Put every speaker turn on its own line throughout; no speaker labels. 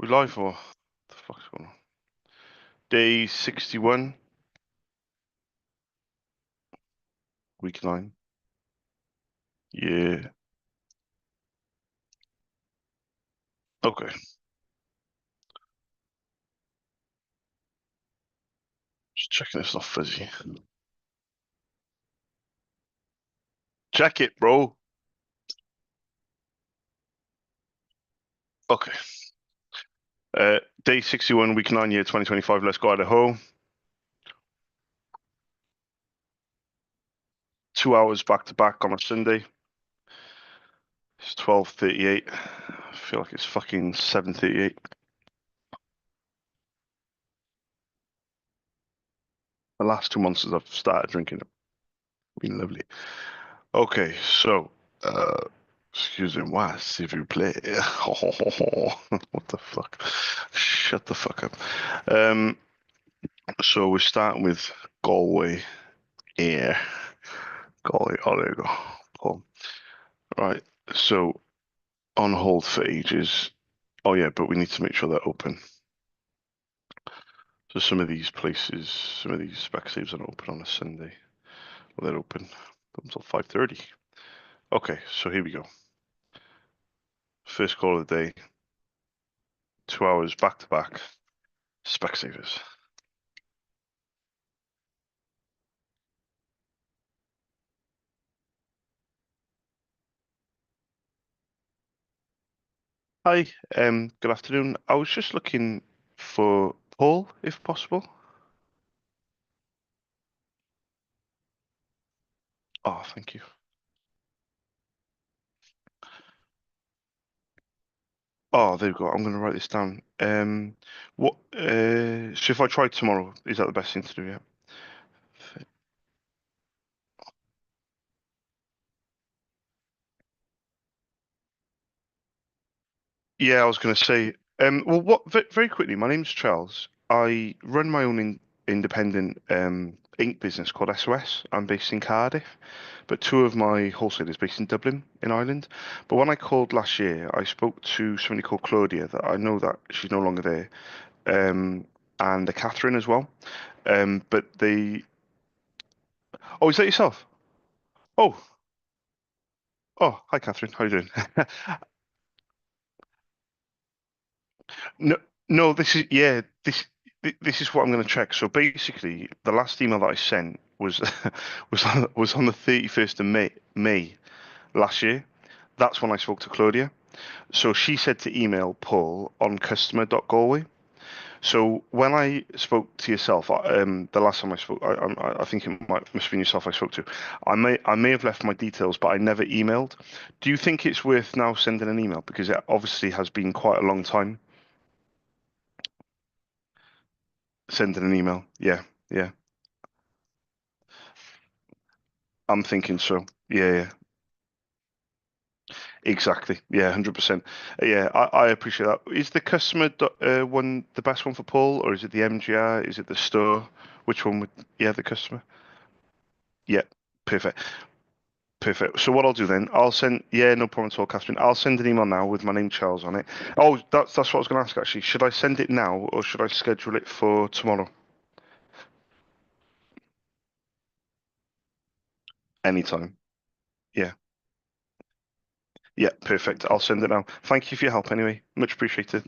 We live or the fuck's going on? Day 61, week 9. Yeah. Okay. Just checking it's not fuzzy. Check it, bro. Okay. Day 61, week 9, year 2025. Let's go Idaho. 2 hours back to back on a Sunday. It's 12:38. I feel like it's fucking 7:38. The last 2 months since I've started drinking it. Been lovely. Okay, so excuse me, why s'il vous plaît? What the fuck? Shut the fuck up. So we're starting with Galway Air. Galway, oh there you go. Cool. Right, so on hold for ages. Oh yeah, but we need to make sure they're open. So some of these places, some of these spec saves are open on a Sunday. Well, they're open until 5:30. Okay, so here we go. First call of the day. 2 hours back to back. Specsavers. Hi, good afternoon. I was just looking for Paul, if possible. Oh, thank you. Oh, there we go. I'm going to write this down. What? So if I try tomorrow, is that the best thing to do? Yeah. Yeah, I was going to say. Well, very quickly. My name's Charles. I run my own independent ink business called SOS. I'm based in Cardiff, but two of my wholesalers based in Dublin, in Ireland. But when I called last year, I spoke to somebody called Claudia. That I know that she's no longer there. And Catherine as well. But they. Oh, is that yourself? Oh, oh, hi, Catherine. How you doing? No, no, this is yeah, this is what I'm going to check. So basically, the last email that I sent was was on the 31st of May last year. That's when I spoke to Claudia. So she said to email Paul on customer.galway. So when I spoke to yourself, the last time I spoke, I think it must have been yourself I spoke to. I may have left my details, but I never emailed. Do you think it's worth now sending an email because it obviously has been quite a long time sending an email? Yeah, yeah. I'm thinking so. Yeah, yeah. Exactly. Yeah, 100%. Yeah, I appreciate that. Is the customer one the best one for Paul, or is it the MGR? Is it the store? Which one would? Yeah, the customer. Yeah, perfect. Perfect. So what I'll do then, I'll send. Yeah, no problem at all, Catherine. I'll send an email now with my name Charles on it. Oh, that's what I was going to ask actually. Should I send it now or should I schedule it for tomorrow? Anytime. Yeah. Yeah. Perfect. I'll send it now. Thank you for your help anyway. Much appreciated.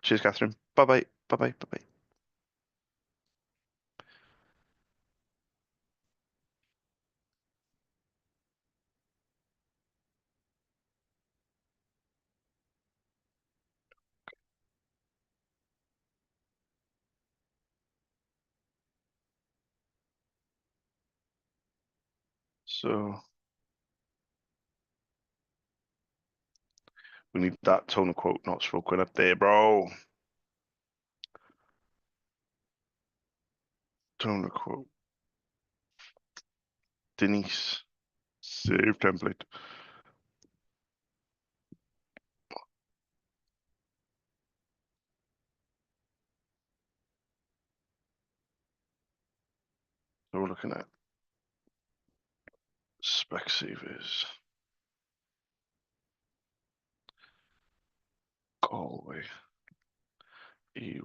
Cheers, Catherine. Bye bye. Bye bye. Bye bye. So we need that tone of quote not spoken up there, bro. Tone of quote. Denise. Save template. So we're looking at Specsavers. Galway. EY.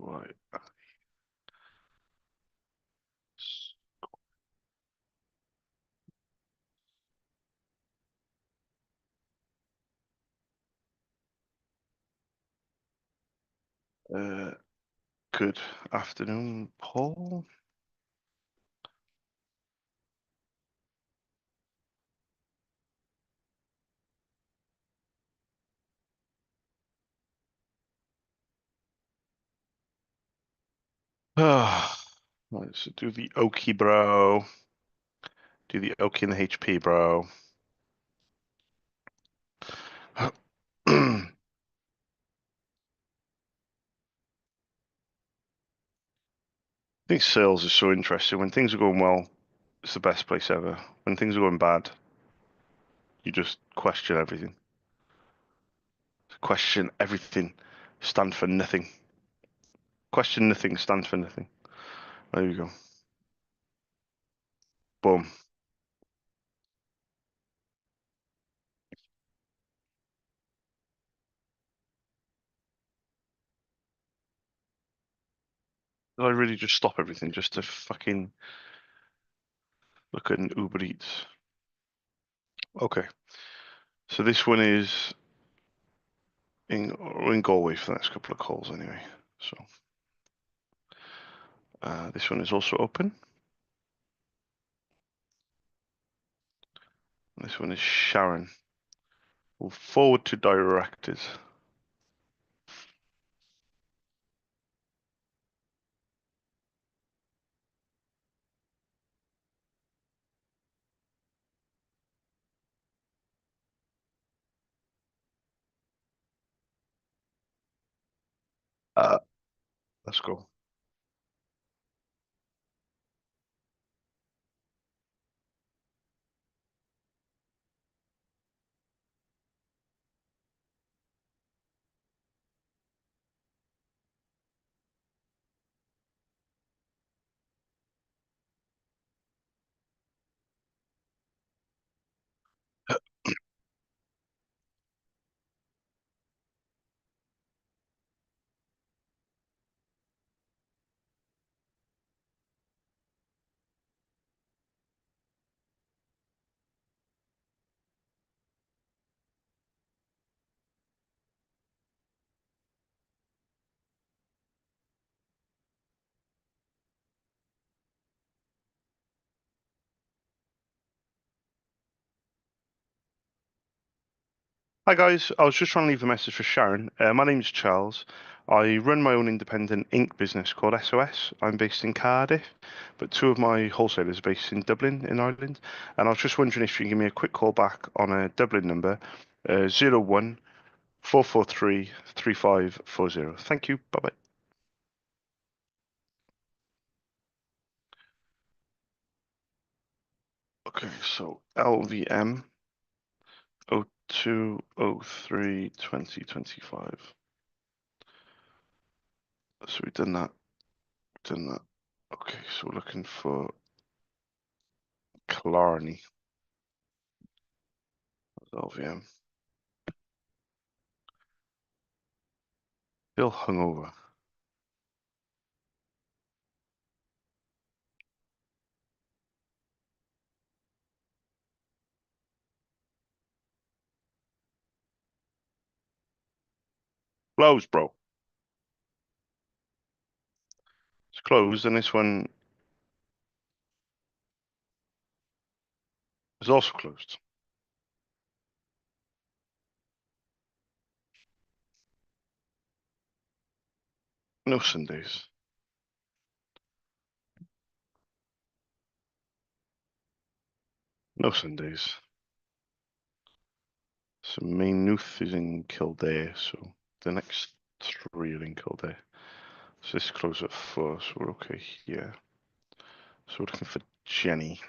Uh, Good afternoon, Paul. Let's do the Oki, bro. Do the Oki and the HP, bro. I think sales is so interesting. When things are going well, it's the best place ever. When things are going bad, you just question everything. Question everything. Stand for nothing. Question nothing, stand for nothing. There you go. Boom. Did I really just stop everything just to fucking look at an Uber Eats? Okay. So this one is we're in Galway for the next couple of calls anyway. So this one is also open. This one is Sharon. We'll forward to directors. Uh, let's go. Hi guys, I was just trying to leave a message for Sharon. My name's Charles. I run my own independent ink business called SOS. I'm based in Cardiff, but two of my wholesalers are based in Dublin, in Ireland. And I was just wondering if you can give me a quick call back on a Dublin number, 01 443 3540. Thank you. Bye bye. Okay, so LVM 0203 2025. So we've done that. Okay, so we're looking for Killarney. LVM. Still hungover. Closed, bro. It's closed, and this one is also closed. No Sundays. No Sundays. So Maynooth is in Kildare, so the next three are in Kildare. So this closes at 4, so we're okay here. So we're looking for Jenny.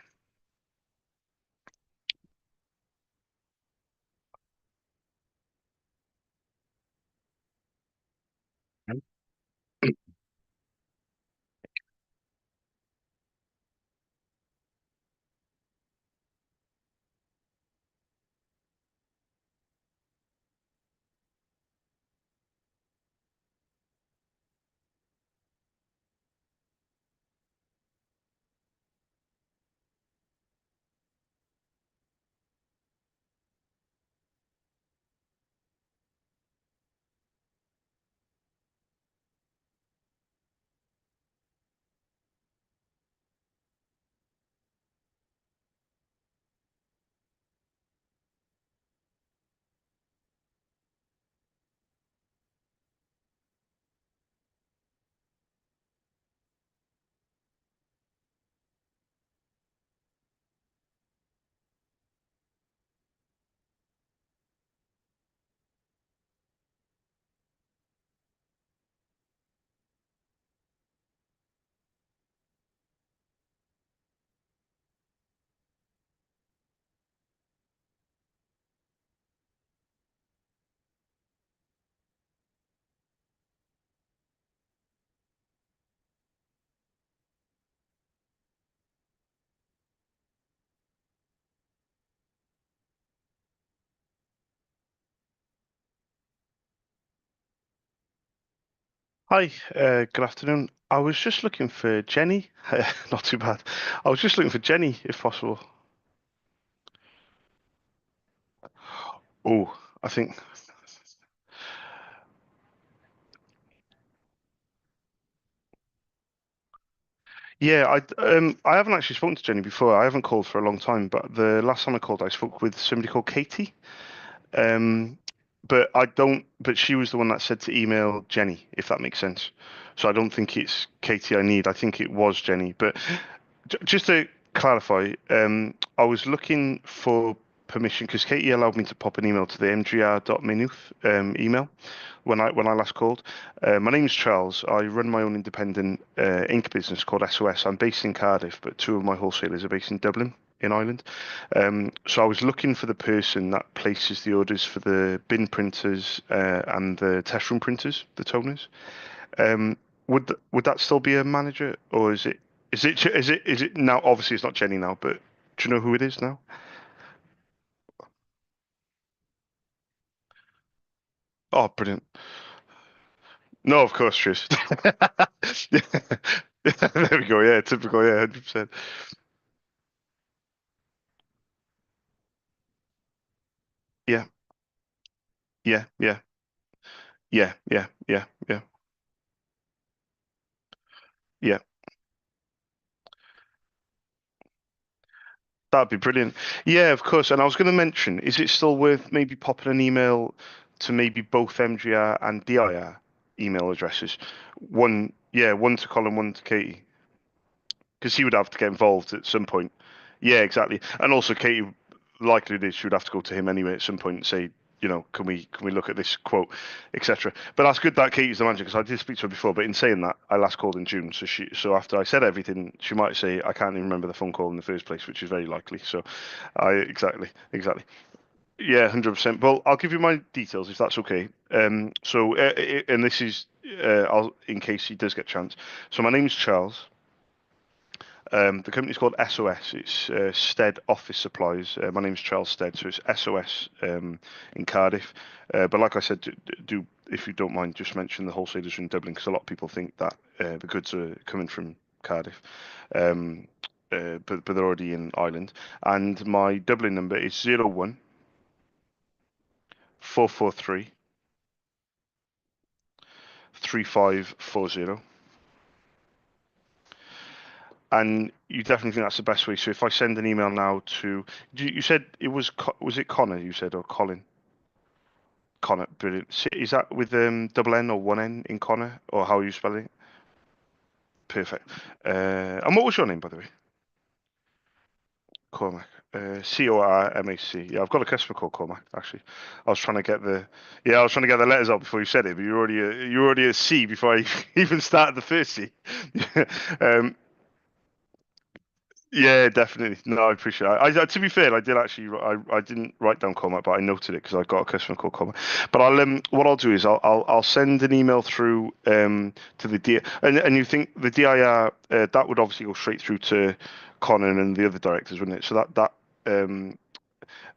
Hi, good afternoon. I was just looking for Jenny. Not too bad. I was just looking for Jenny, if possible. Oh, I think, yeah, I haven't actually spoken to Jenny before. I haven't called for a long time, but the last time I called, I spoke with somebody called Katie. Um, but I don't. But she was the one that said to email Jenny, if that makes sense. So I don't think it's Katie I need. I think it was Jenny. But just to clarify, I was looking for permission because Katie allowed me to pop an email to the mgr.maynooth email when I last called. My name's Charles. I run my own independent ink business called SOS. I'm based in Cardiff, but two of my wholesalers are based in Dublin, in Ireland. So I was looking for the person that places the orders for the bin printers and the test room printers, the toners. Um, would that still be a manager, or is it now? Obviously, it's not Jenny now, but do you know who it is now? Oh, brilliant! No, of course, Trish. Yeah. There we go. Yeah, typical. Yeah, 100%. Yeah, yeah, yeah, yeah, yeah, yeah, yeah, yeah. That'd be brilliant. Yeah, of course. And I was going to mention, is it still worth maybe popping an email to maybe both MGR and DIR email addresses? One, yeah, one to Colin, one to Katie, because he would have to get involved at some point. Yeah, exactly. And also Katie, likely it is she would have to go to him anyway at some point and say, can we look at this quote, etc. But that's good that Katie's the manager because I did speak to her before. But in saying that, I last called in June, so after I said everything, she might say I can't even remember the phone call in the first place, which is very likely. So, I exactly. Yeah, 100%. Well, I'll give you my details if that's okay. And this is I'll in case he does get a chance. So my name's Charles. The company's called SOS. It's Stead Office Supplies. My name's Charles Stead, so it's SOS in Cardiff. But like I said, if you don't mind, just mention the wholesalers in Dublin because a lot of people think that the goods are coming from Cardiff, um, but they're already in Ireland. And my Dublin number is 01 443 3540. And you definitely think that's the best way. So if I send an email now to, you said it was it Connor? You said or Colin? Connor, brilliant. Is that with double N or one N in Connor, or how are you spelling it? Perfect. And what was your name, by the way? Cormac. Cormac. Yeah, I've got a customer called Cormac. Actually, I was trying to get the yeah, I was trying to get the letters out before you said it, but you're already a C before I even started the first C. um, Yeah, definitely. No, I appreciate it. To be fair, I did actually. I didn't write down Cormac, but I noted it because I got a customer called Cormac. But what I'll do is I'll send an email through to the D and you think the DIR that would obviously go straight through to Conan and the other directors, wouldn't it? So that um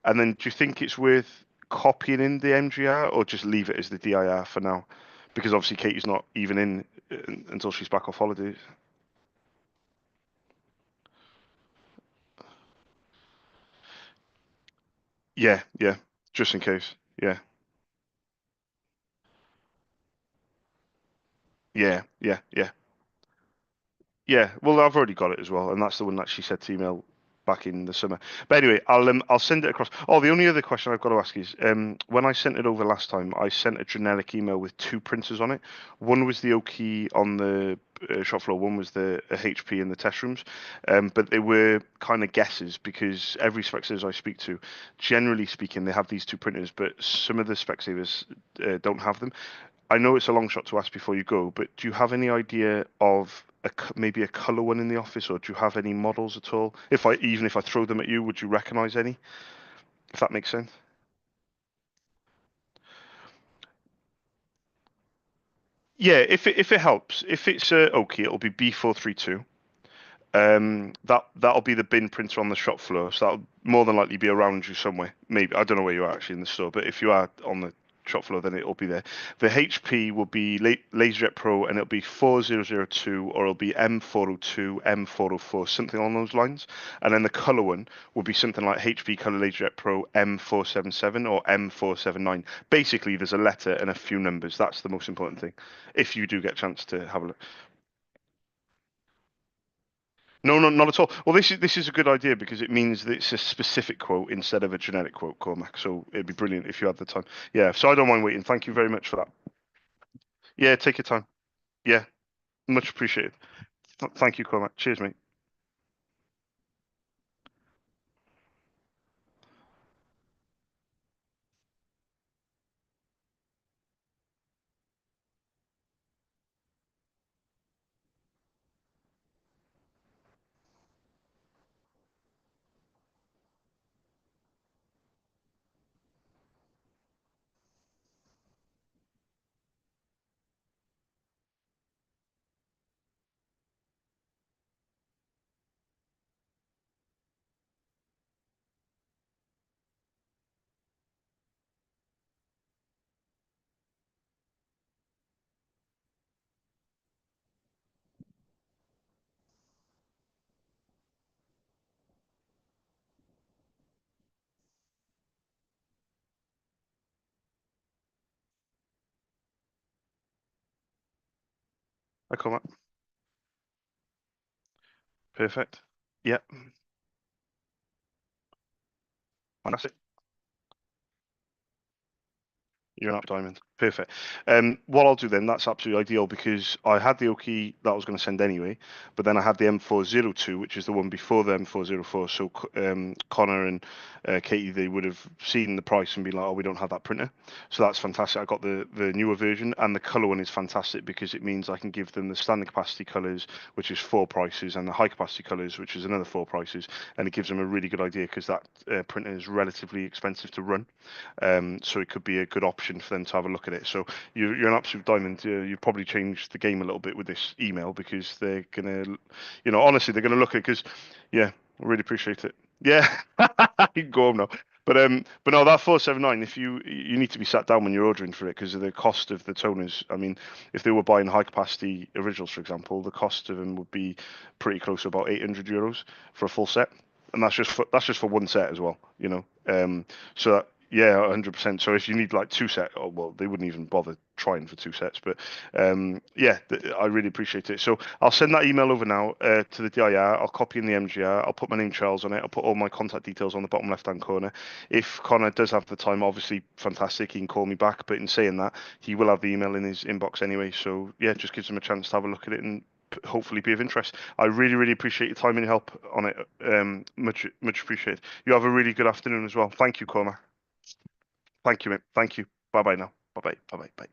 and then do you think it's worth copying in the MGR or just leave it as the DIR for now? Because obviously Katie's not even in until she's back off holidays. Yeah, yeah, just in case. Yeah. Yeah, yeah, yeah, yeah. Well, I've already got it as well, and that's the one that she said to email back in the summer. But anyway, I'll send it across. Oh, the only other question I've got to ask is, when I sent it over last time, I sent a generic email with two printers on it. One was the Oki on the shop floor, one was the HP in the test rooms. But they were kind of guesses because every Specsavers I speak to, generally speaking, they have these two printers, but some of the Specsavers don't have them. I know it's a long shot to ask before you go, but do you have any idea of maybe a color one in the office, or do you have any models at all? Even if I throw them at you, would you recognize any? If that makes sense. Yeah, if it helps, if it's okay, it'll be B432. That'll be the bin printer on the shop floor, so that'll more than likely be around you somewhere. Maybe I don't know where you are actually in the store, but if you are on the shop floor, then it'll be there. The HP will be LaserJet Pro, and it'll be 4002, or it'll be M402, M404, something along those lines. And then the color one will be something like HP Color LaserJet Pro M477 or M479. Basically, there's a letter and a few numbers. That's the most important thing. If you do get a chance to have a look. No, no, not at all. Well, this is a good idea because it means that it's a specific quote instead of a generic quote, Cormac. So it'd be brilliant if you had the time. Yeah, so I don't mind waiting. Thank you very much for that. Yeah, take your time. Yeah, much appreciated. Thank you, Cormac. Cheers, mate. Hi, Cormac. Perfect. Yeah, fantastic. You're an up diamond. Perfect. What I'll do then, that's absolutely ideal because I had the Oki that I was going to send anyway, but then I had the M402, which is the one before the M404. So Connor and Katie, they would have seen the price and been like, oh, we don't have that printer. So that's fantastic. I got the newer version, and the color one is fantastic because it means I can give them the standard capacity colors, which is four prices, and the high capacity colors, which is another four prices, and it gives them a really good idea because that printer is relatively expensive to run. So it could be a good option for them to have a look at it. So you're an absolute diamond. You've probably changed the game a little bit with this email because they're gonna, honestly, they're gonna look at it because, yeah, I really appreciate it. Yeah, you can go home now. But no, that 479. If you need to be sat down when you're ordering for it because of the cost of the toners. I mean, if they were buying high capacity originals, for example, the cost of them would be pretty close to about 800 euros for a full set, and that's just for one set as well. So yeah, 100%. So if you need like two sets, oh, well, they wouldn't even bother trying for two sets. But yeah, I really appreciate it. So I'll send that email over now to the DIR. I'll copy in the MGR. I'll put my name Charles on it. I'll put all my contact details on the bottom left-hand corner. If Connor does have the time, obviously fantastic. He can call me back. But in saying that, he will have the email in his inbox anyway. So yeah, just gives him a chance to have a look at it and hopefully be of interest. I really, really appreciate your time and your help on it. Much, much appreciated. You have a really good afternoon as well. Thank you, Connor. Thank you, mate. Thank you. Bye bye now. Bye bye. Bye bye. Bye.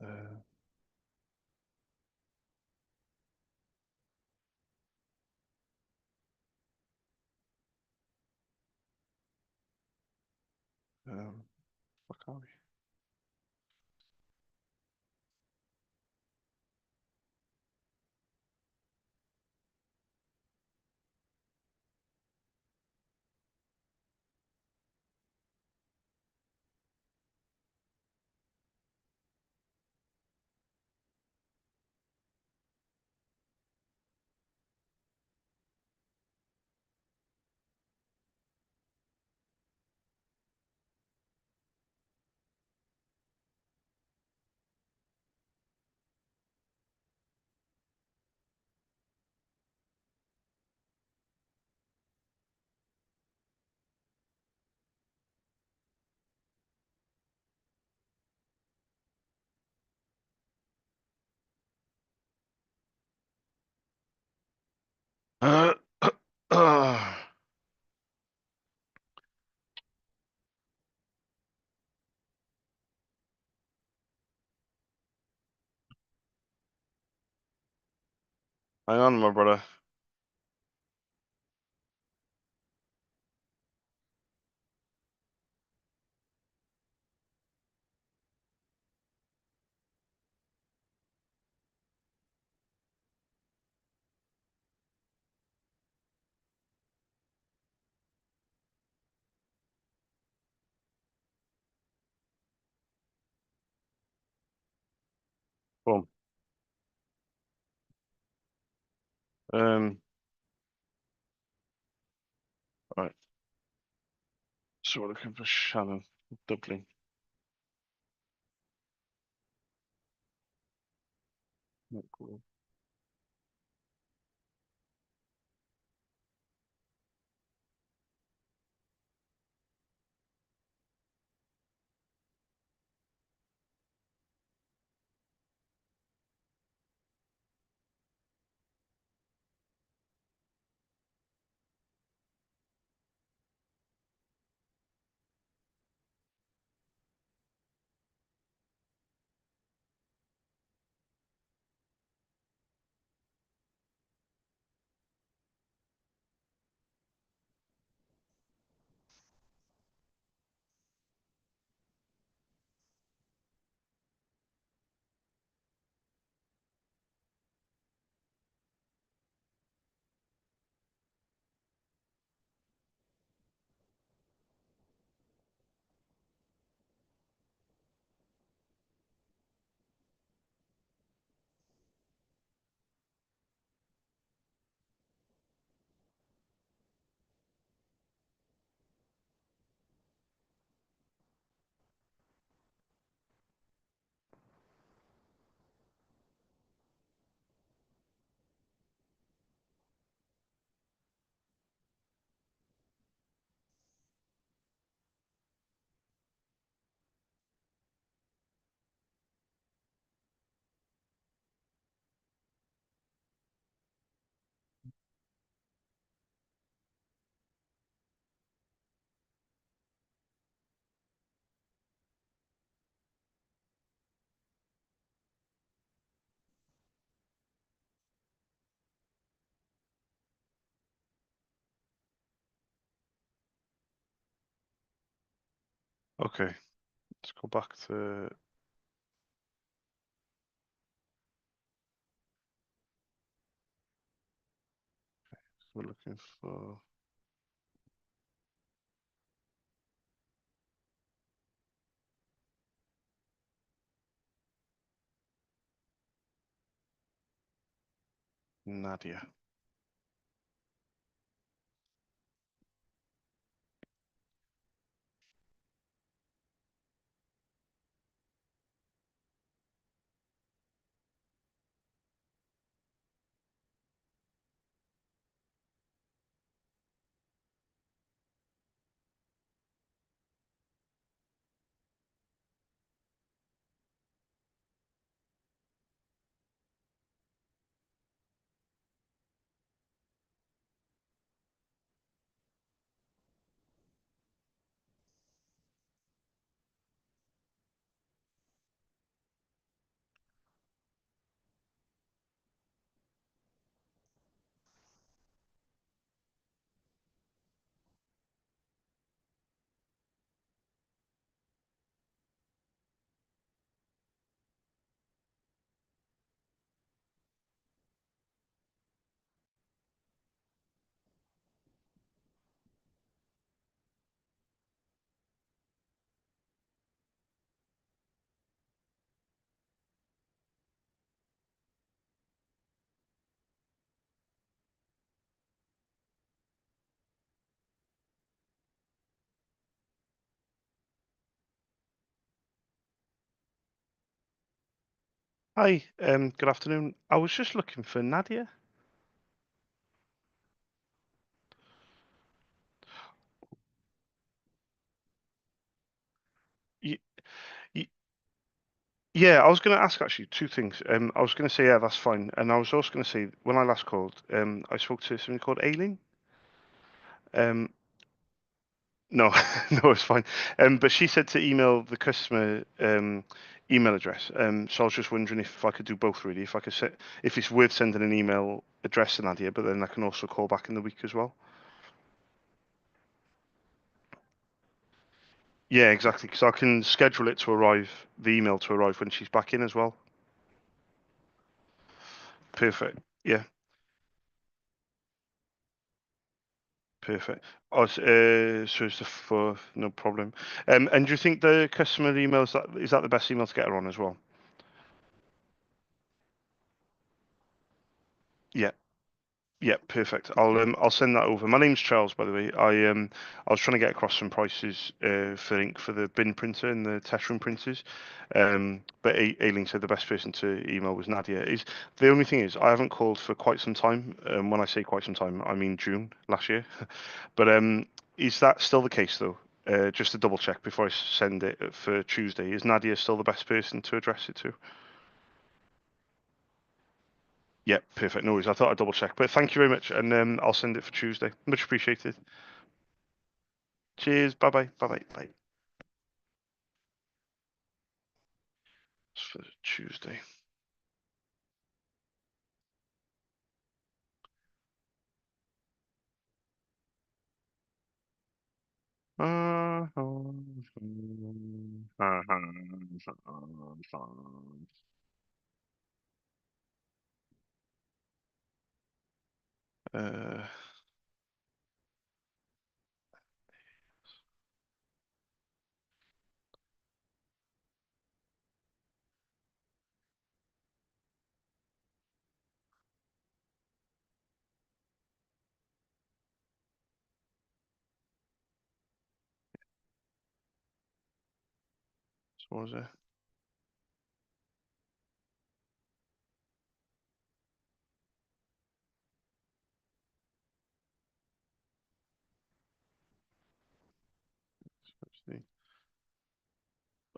Uh, um, fuck are we? Hang on, my brother. Boom. Um, right. So we're looking for Shannon Dublin. Not cool. Okay, let's go back to. We're looking for. Nadia. Hi, good afternoon. I was just looking for Nadia. Y y Yeah, I was going to ask actually two things. I was going to say, yeah, that's fine. And I was also going to say, when I last called, I spoke to somebody called Aileen. Um, No, no, it's fine. But she said to email the customer email address. So I was just wondering if I could do both really. If I could set, if it's worth sending an email address to Nadia, but then I can also call back in the week as well. Yeah, exactly. Because I can schedule it to arrive, the email to arrive when she's back in as well. Perfect. Yeah, perfect. So it's the fourth, no problem. And do you think the customer email is that the best email to get her on as well? Yeah. Yeah, perfect. I'll send that over. My name's Charles, by the way. I was trying to get across some prices for ink for the bin printer and the test room printers. But Aileen said the best person to email was Nadia. Is the only thing is I haven't called for quite some time. When I say quite some time, I mean June last year. But is that still the case though? Just to double check before I send it for Tuesday, is Nadia still the best person to address it to? Yeah, perfect. No worries. I thought I'd double check. But thank you very much, and I'll send it for Tuesday. Much appreciated. Cheers. Bye bye. Bye bye. Bye. It's for Tuesday. Uh, what was it?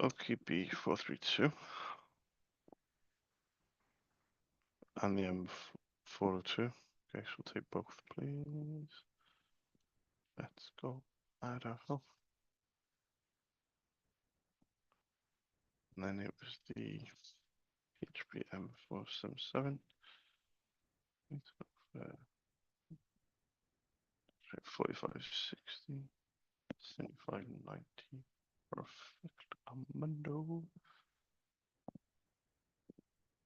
OKB 432 and the M402. Okay, so we'll take both, please. Let's go. Idaho. And then it was the HP M477. 4560. 7590. Perfect. Amendo.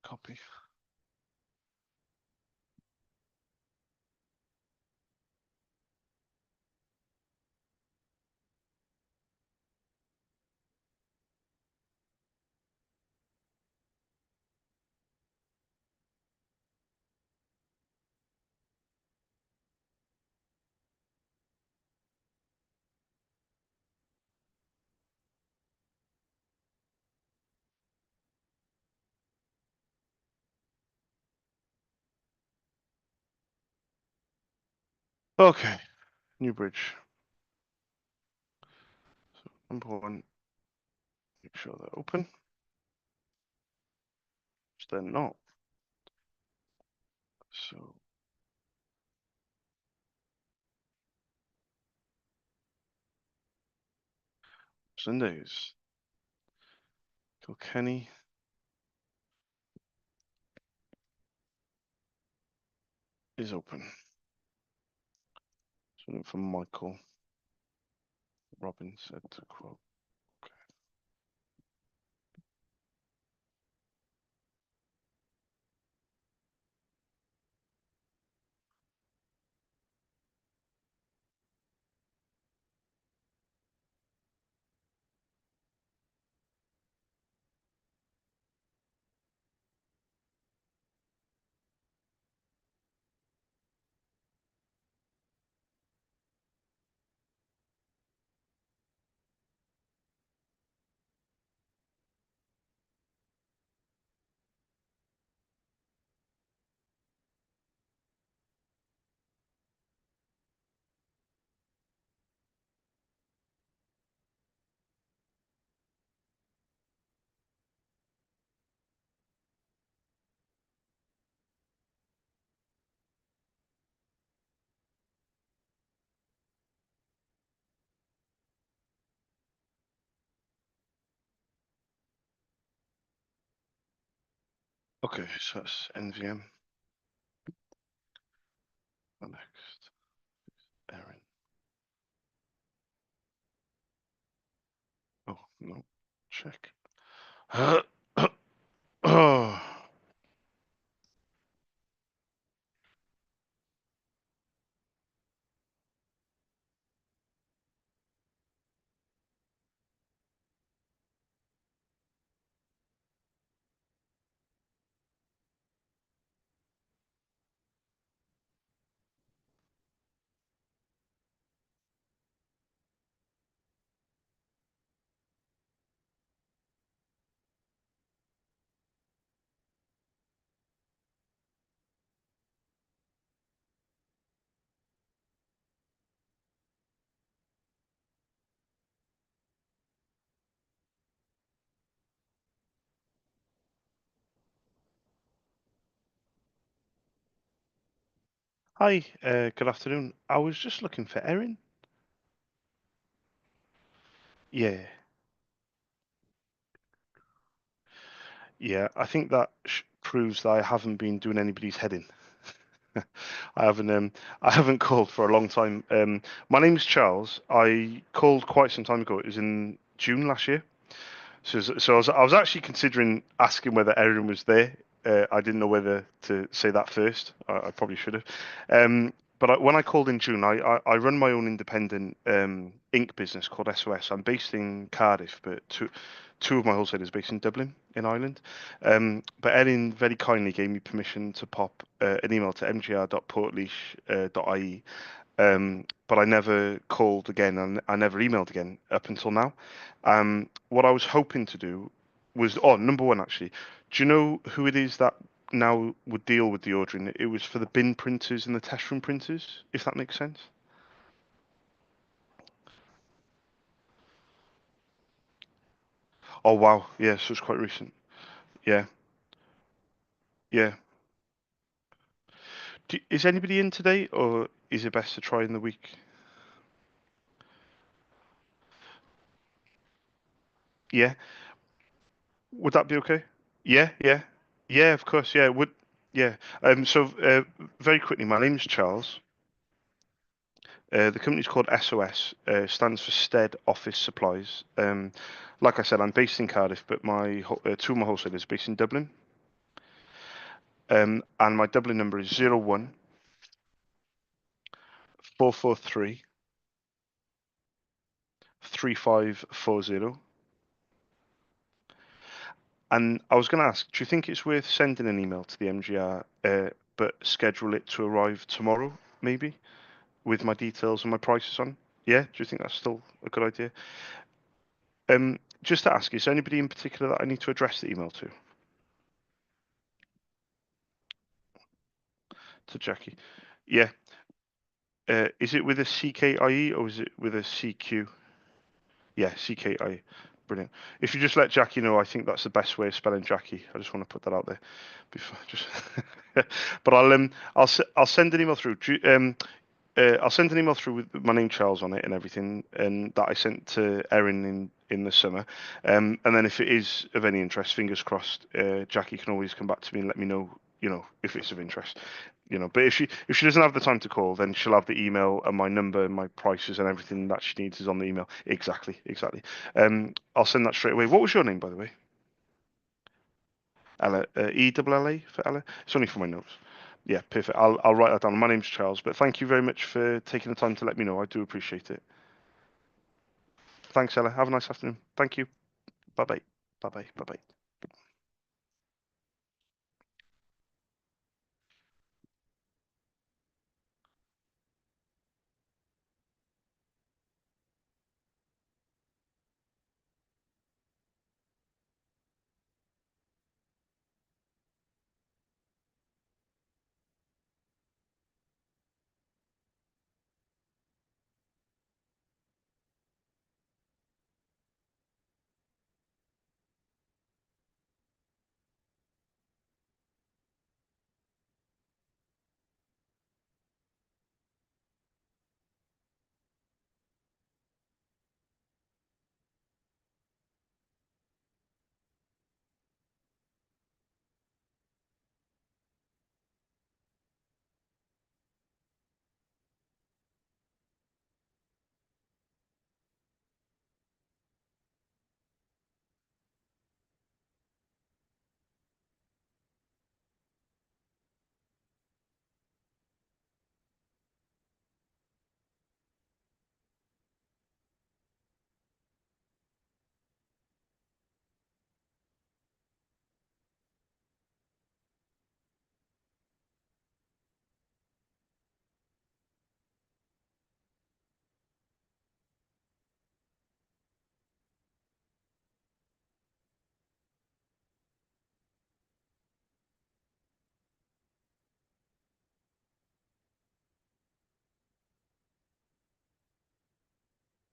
Copy. Okay, new bridge. So number one, make sure they're open. Which they're not. So Sundays. Kilkenny is open. So from Michael Robin said to quote. Okay, so that's NVM. Next, Erin. Oh, no. Check. Oh. Hi, good afternoon. I was just looking for Erin. Yeah, yeah. I think that proves that I haven't been doing anybody's head in. I haven't I haven't called for a long time. My name's Charles. I called quite some time ago. It was in June last year. So I was actually considering asking whether Erin was there. I didn't know whether to say that first. I probably should have. But when I called in June, I run my own independent ink business called SOS. I'm based in Cardiff, but two of my wholesalers are based in Dublin, in Ireland. But Erin very kindly gave me permission to pop an email to mgr.portleash.ie, but I never called again and I never emailed again up until now. What I was hoping to do was, oh, number one, actually, do you know who it is that now would deal with the ordering? It was for the bin printers and the test room printers, if that makes sense. Oh, wow. Yeah, so it's quite recent. Yeah, yeah. Is anybody in today, or is it best to try in the week? Yeah, would that be okay? Yeah, yeah, yeah. Of course, yeah. Would yeah. Very quickly, my name's Charles. The company's called SOS, stands for Stead Office Supplies. Like I said, I'm based in Cardiff, but two of my wholesalers are based in Dublin. And my Dublin number is 01 443 3540. And I was going to ask, do you think it's worth sending an email to the MGR, but schedule it to arrive tomorrow, maybe, with my details and my prices on? Yeah, do you think that's still a good idea? Just to ask, is there anybody in particular that I need to address the email to Jackie? Yeah. Is it with a CKIE or is it with a CQ? Yeah, CKIE. Brilliant. If you just let Jackie know, I think that's the best way of spelling Jackie. I just want to put that out there. Before, just, but I'll send an email through. I'll send an email through with my name Charles on it and everything, and that I sent to Erin in the summer. And then if it is of any interest, fingers crossed, Jackie can always come back to me and let me know, if it's of interest. But if she doesn't have the time to call, then she'll have the email and my number and my prices and everything that she needs is on the email. Exactly, exactly. I'll send that straight away. What was your name, by the way? Ella, ELLA for Ella. It's only for my notes. Yeah, perfect. I'll write that down. My name's Charles, but thank you very much for taking the time to let me know. I do appreciate it. Thanks, Ella. Have a nice afternoon. Thank you. Bye bye. Bye bye. Bye bye.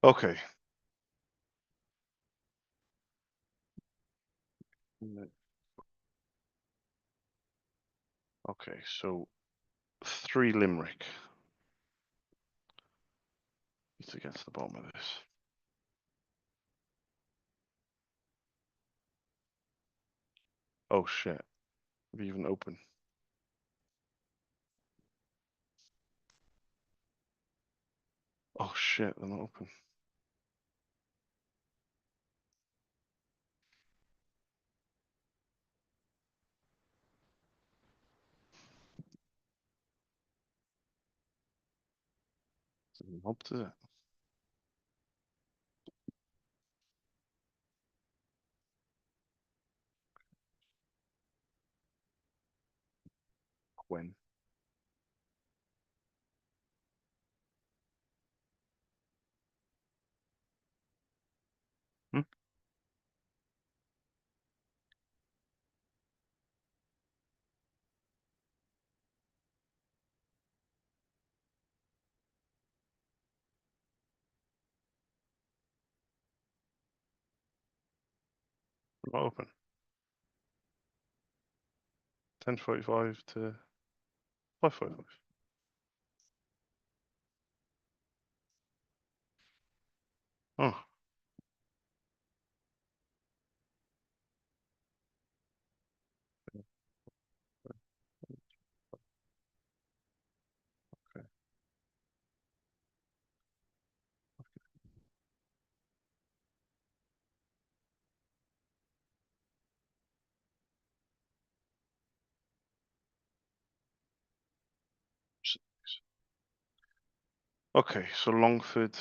Okay. Okay, so three Limerick. Need to get to the bottom of this. Oh shit. Have you even open? Oh shit, they're not open. Doesn't help, does it? When? Hmm? Not open. 10:45 to 5:45. Oh, okay. Okay, so Longford,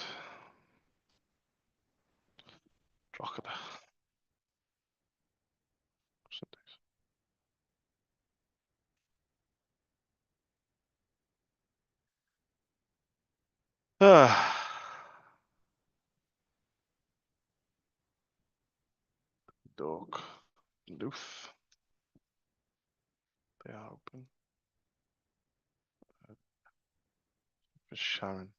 Drogheda. Ah, Dog. Luth. They are open. For Sharon.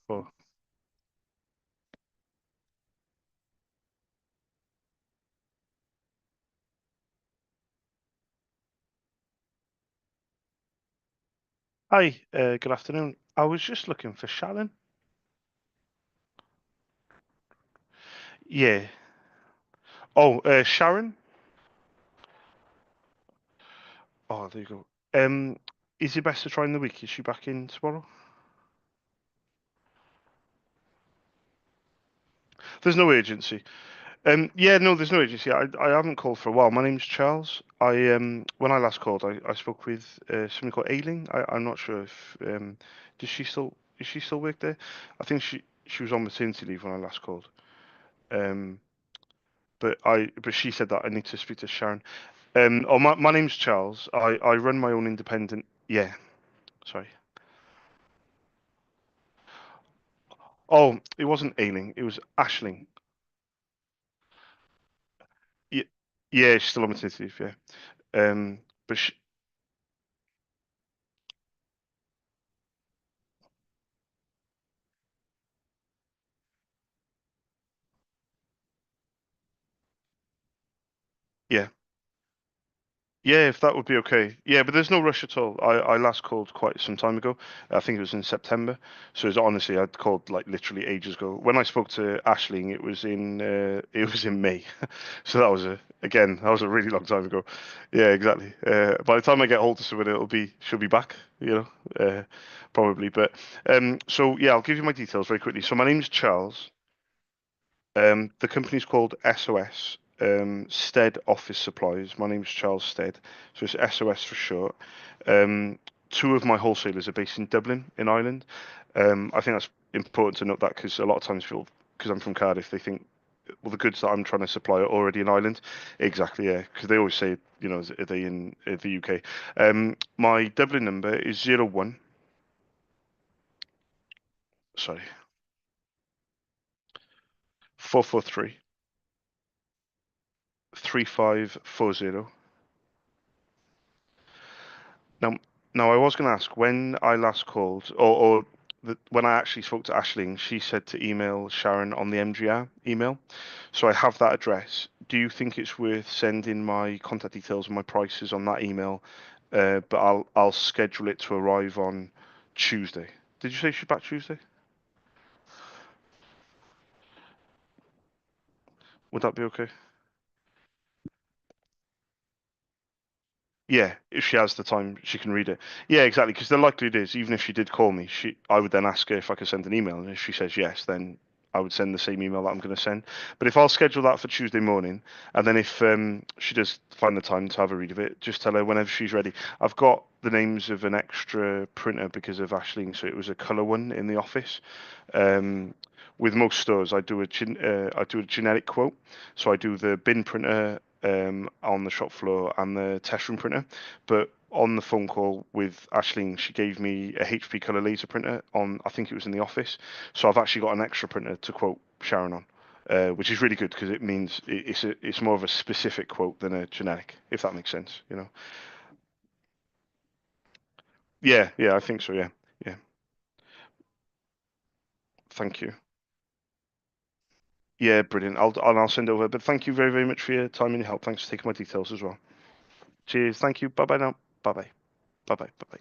Oh. Hi, good afternoon. I was just looking for Sharon. Yeah. Oh, Sharon? Oh, there you go. Is it best to try in the week? Is she back in tomorrow? There's no urgency. Yeah, no, there's no agency. I haven't called for a while. My name's Charles. When I last called, I spoke with somebody called Ailing. I'm not sure if does she still is she still work there? I think she was on maternity leave when I last called. Um, but she said that I need to speak to Sharon. My name's Charles. I run my own independent. Yeah, sorry. Oh, it wasn't Ailing. It was Ashling. Yeah, yeah, she's still on maternity leave. Yeah. But yeah. Yeah, if that would be okay. Yeah, but there's no rush at all. I last called quite some time ago. I think it was in September. So it's honestly, I'd called like literally ages ago. When I spoke to Ashling, it was in May. So that was that was a really long time ago. Yeah, exactly. By the time I get hold of someone, she'll be back, probably. But so yeah, I'll give you my details very quickly. So my name's Charles. The company's called SOS, Stead Office Supplies. My name's Charles Stead, so it's SOS for short. Two of my wholesalers are based in Dublin, in Ireland. I think that's important to note that because a lot of times because I'm from Cardiff, they think well the goods that I'm trying to supply are already in Ireland. Exactly, yeah, because they always say, are they in the UK? My Dublin number is 01. Sorry, 443 3540. Now, now I was going to ask when I last called, or when I actually spoke to Ashling, she said to email Sharon on the MGR email. So I have that address. Do you think it's worth sending my contact details and my prices on that email? But I'll schedule it to arrive on Tuesday. Did you say she's back Tuesday? Would that be okay? Yeah, if she has the time, she can read it. Yeah, exactly. Because the likelihood is, even if she did call me, I would then ask her if I could send an email, and if she says yes, then I would send the same email that I'm going to send. But if I'll schedule that for Tuesday morning, and then if she does find the time to have a read of it, just tell her whenever she's ready. I've got the names of an extra printer because of Ashling, so it was a colour one in the office. Um, with most stores, I do a generic quote, so I do the bin printer on the shop floor and the test room printer. But on the phone call with Ashling, she gave me a HP color laser printer on, I think it was in the office. So I've actually got an extra printer to quote Sharon on, which is really good because it means it's more of a specific quote than a generic, if that makes sense. Yeah, yeah, I think so. Yeah, yeah. Thank you. Yeah, brilliant. I'll send over. But thank you very, very much for your time and your help. Thanks for taking my details as well. Cheers. Thank you. Bye bye now. Bye bye. Bye bye. Bye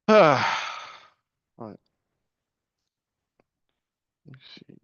bye. Right. Let's see.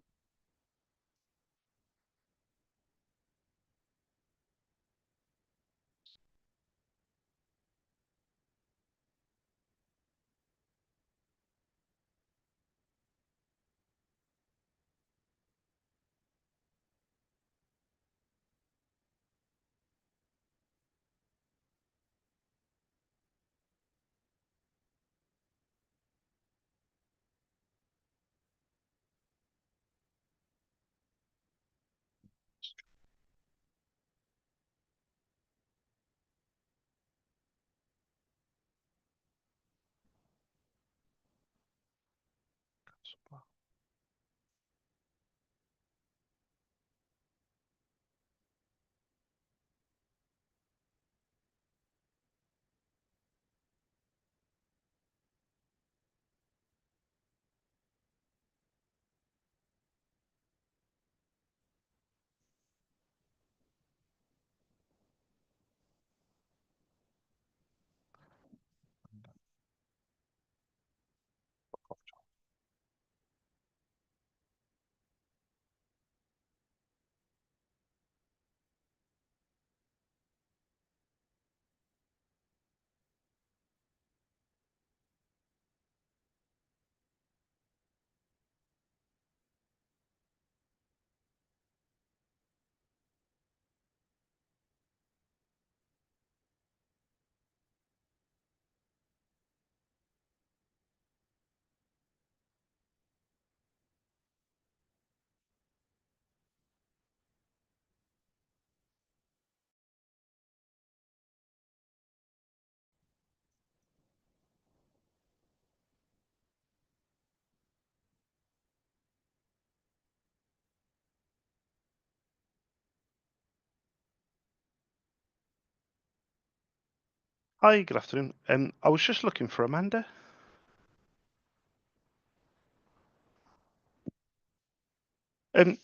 Hi, good afternoon. I was just looking for Amanda.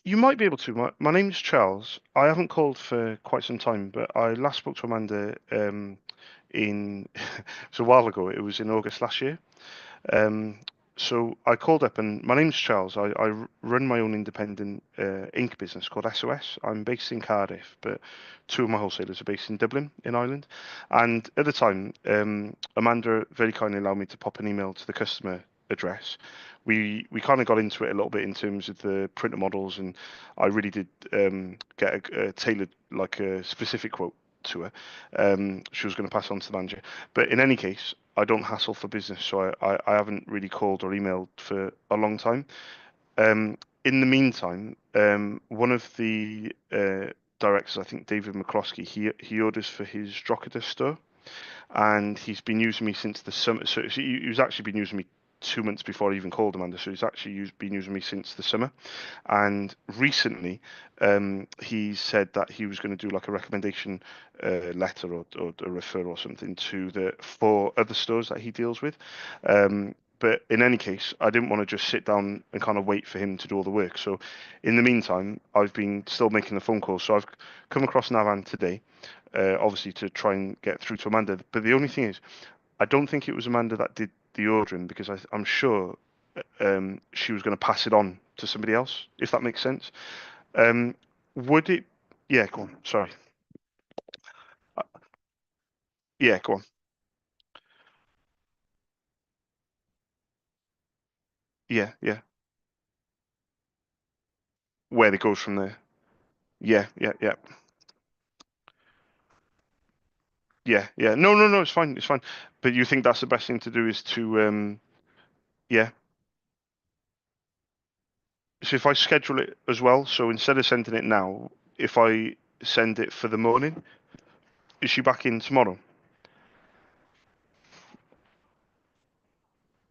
You might be able to. My name's Charles. I haven't called for quite some time, but I last spoke to Amanda in it was a while ago. It was in August last year. Um, so I called up, and my name's Charles. I run my own independent ink business called SOS. I'm based in Cardiff, but two of my wholesalers are based in Dublin, in Ireland. And at the time, Amanda very kindly allowed me to pop an email to the customer address. We kind of got into it a little bit in terms of the printer models, and I really did get a tailored, like a specific quote to her. She was going to pass on to the manager. But in any case, I don't hassle for business, so I haven't really called or emailed for a long time. In the meantime, one of the directors, I think David McCloskey, he orders for his Drogheda store, and he's been using me since the summer. So he's actually been using me 2 months before I even called Amanda. So he's actually been using me since the summer. And recently, he said that he was going to do like a recommendation letter or a referral or something to the four other stores that he deals with. But in any case, I didn't want to just sit down and kind of wait for him to do all the work. So in the meantime, I've been still making the phone calls. So I've come across Navan today, obviously to try and get through to Amanda. But the only thing is, I don't think it was Amanda that did the ordering because I'm sure she was going to pass it on to somebody else, if that makes sense. Um, would it? Yeah, go on. Sorry. Uh, Yeah, go on. Yeah, yeah. Where it goes from there. Yeah, yeah, yeah, yeah, yeah. No, no, no. It's fine. It's fine. But you think that's the best thing to do is to yeah. So if I schedule it as well, so instead of sending it now, if I send it for the morning, is she back in tomorrow?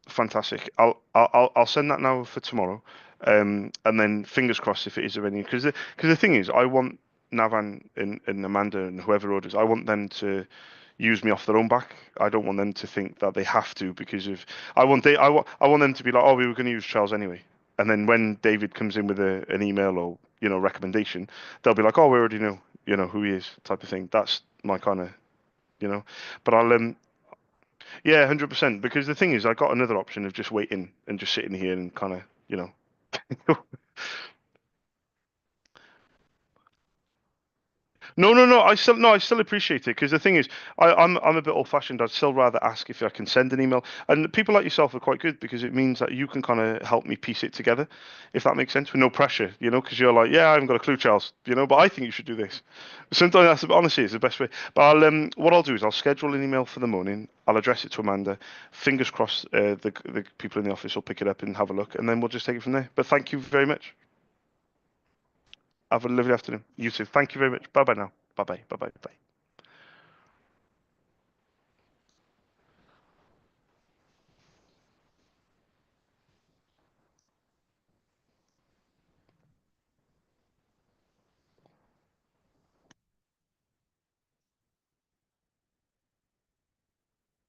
Fantastic. I'll send that now for tomorrow, and then fingers crossed if it is of any. Because the thing is, I want Navan and Amanda and whoever orders, I want them to use me off their own back. I don't want them to think that they have to because of. I want them to be like, oh, we were going to use Charles anyway, and then when David comes in with an email or recommendation, they'll be like, oh, we already know who he is, type of thing. That's my kind of you know. But yeah, 100%. Because the thing is, I got another option of just waiting and just sitting here and kind of, No, no, no. I still appreciate it because the thing is, I'm a bit old-fashioned. I'd still rather ask if I can send an email, and people like yourself are quite good because it means that you can kind of help me piece it together, if that makes sense, with no pressure, because you're like, yeah, I haven't got a clue, Charles, but I think you should do this. Sometimes that's honestly it's the best way. But what I'll do is I'll schedule an email for the morning. I'll address it to Amanda. Fingers crossed, the people in the office will pick it up and have a look, and then we'll just take it from there. But thank you very much. Have a lovely afternoon. You too. Thank you very much. Bye bye now. Bye bye. Bye bye. Bye.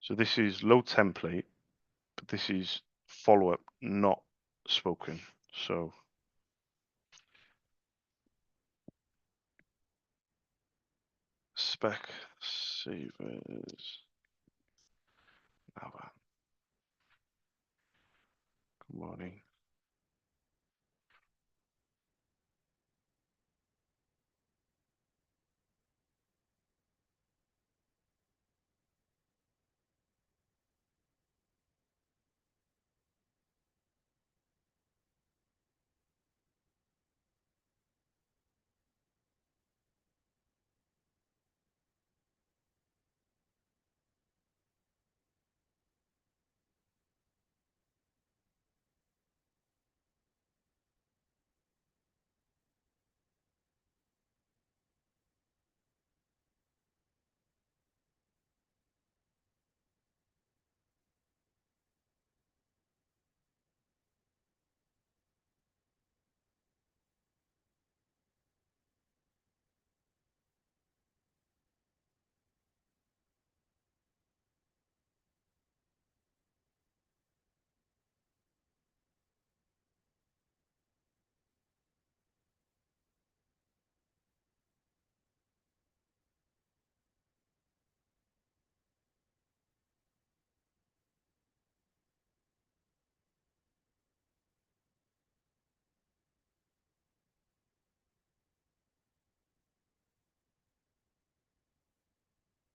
So this is low template, but this is follow up, not spoken. So spec savers. Good morning.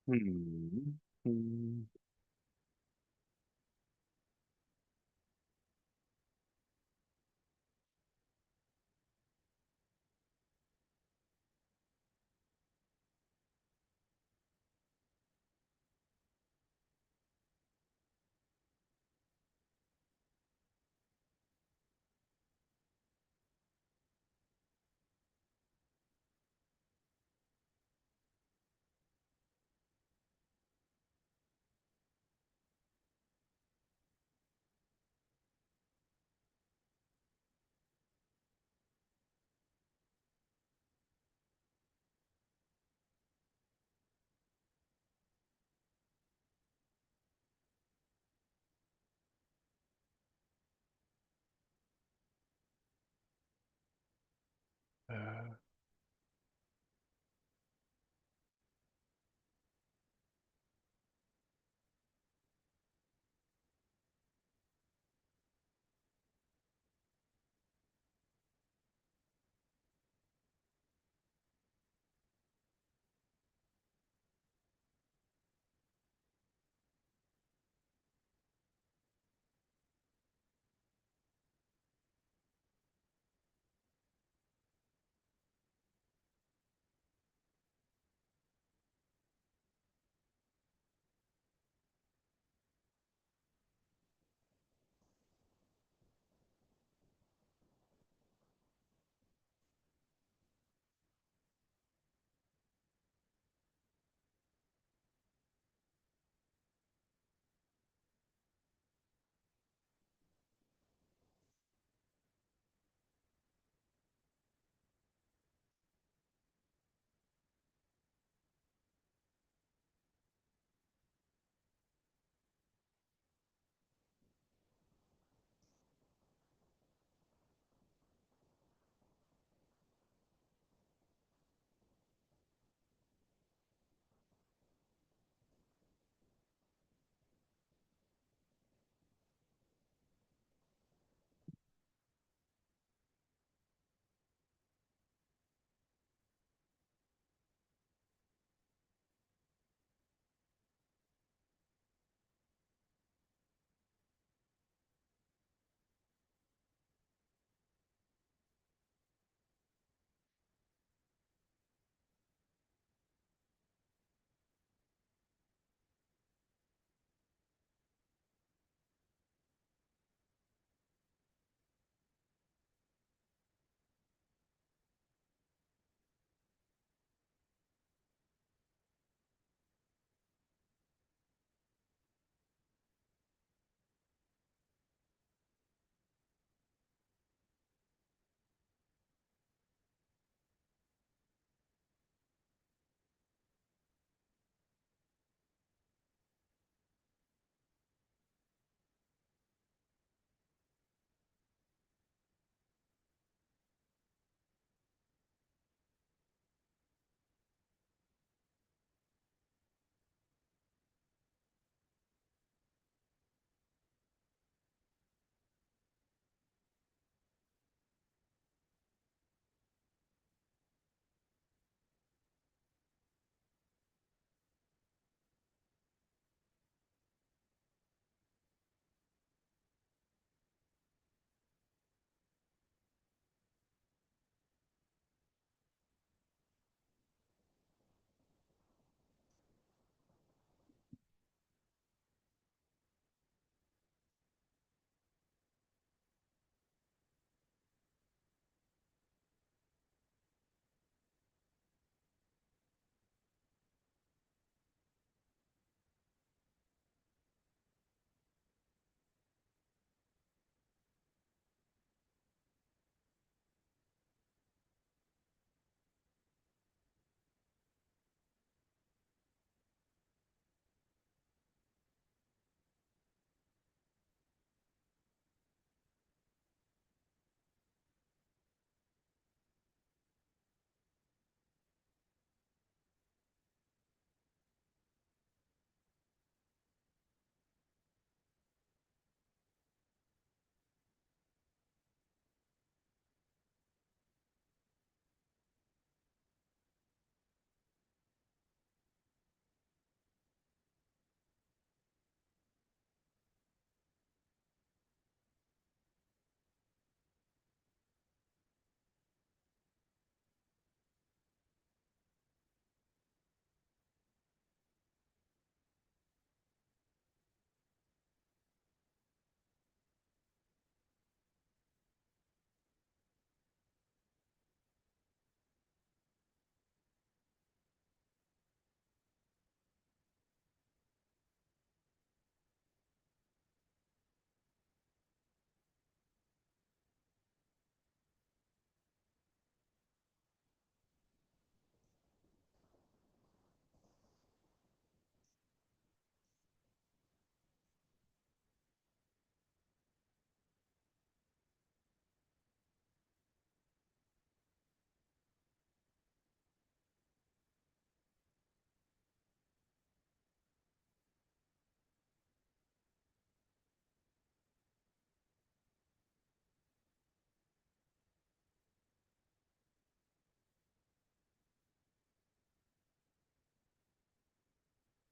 Hmm. Hmm.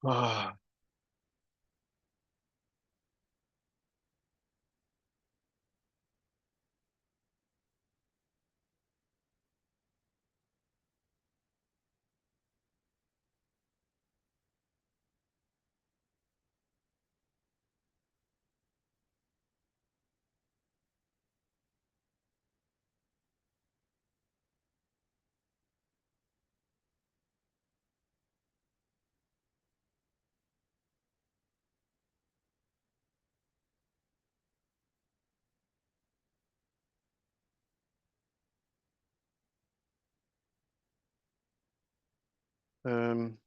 Ah, um,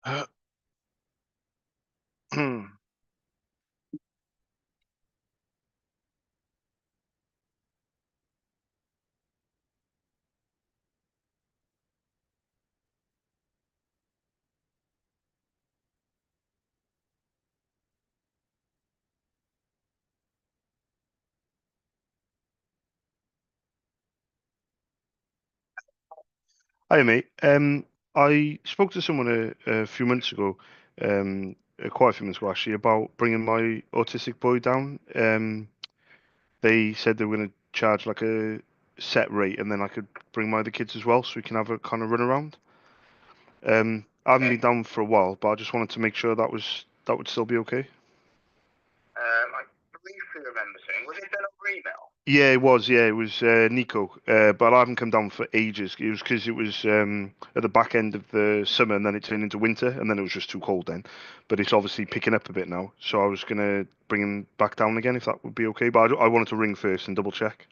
uh, Hi, mate. I spoke to someone a few months ago, quite a few months ago actually, about bringing my autistic boy down. They said they were going to charge like a set rate, and then I could bring my other kids as well, so we can have a kind of run around. I haven't been
Okay.
down for a while, but I just wanted to make sure that would still be okay.
I briefly remember saying, was it done over email?
Yeah, it was. Yeah, it was Nico. But I haven't come down for ages. It was because it was at the back end of the summer, and then it turned into winter, and then it was just too cold then. But it's obviously picking up a bit now, so I was gonna bring him back down again if that would be okay. But I wanted to ring first and double check.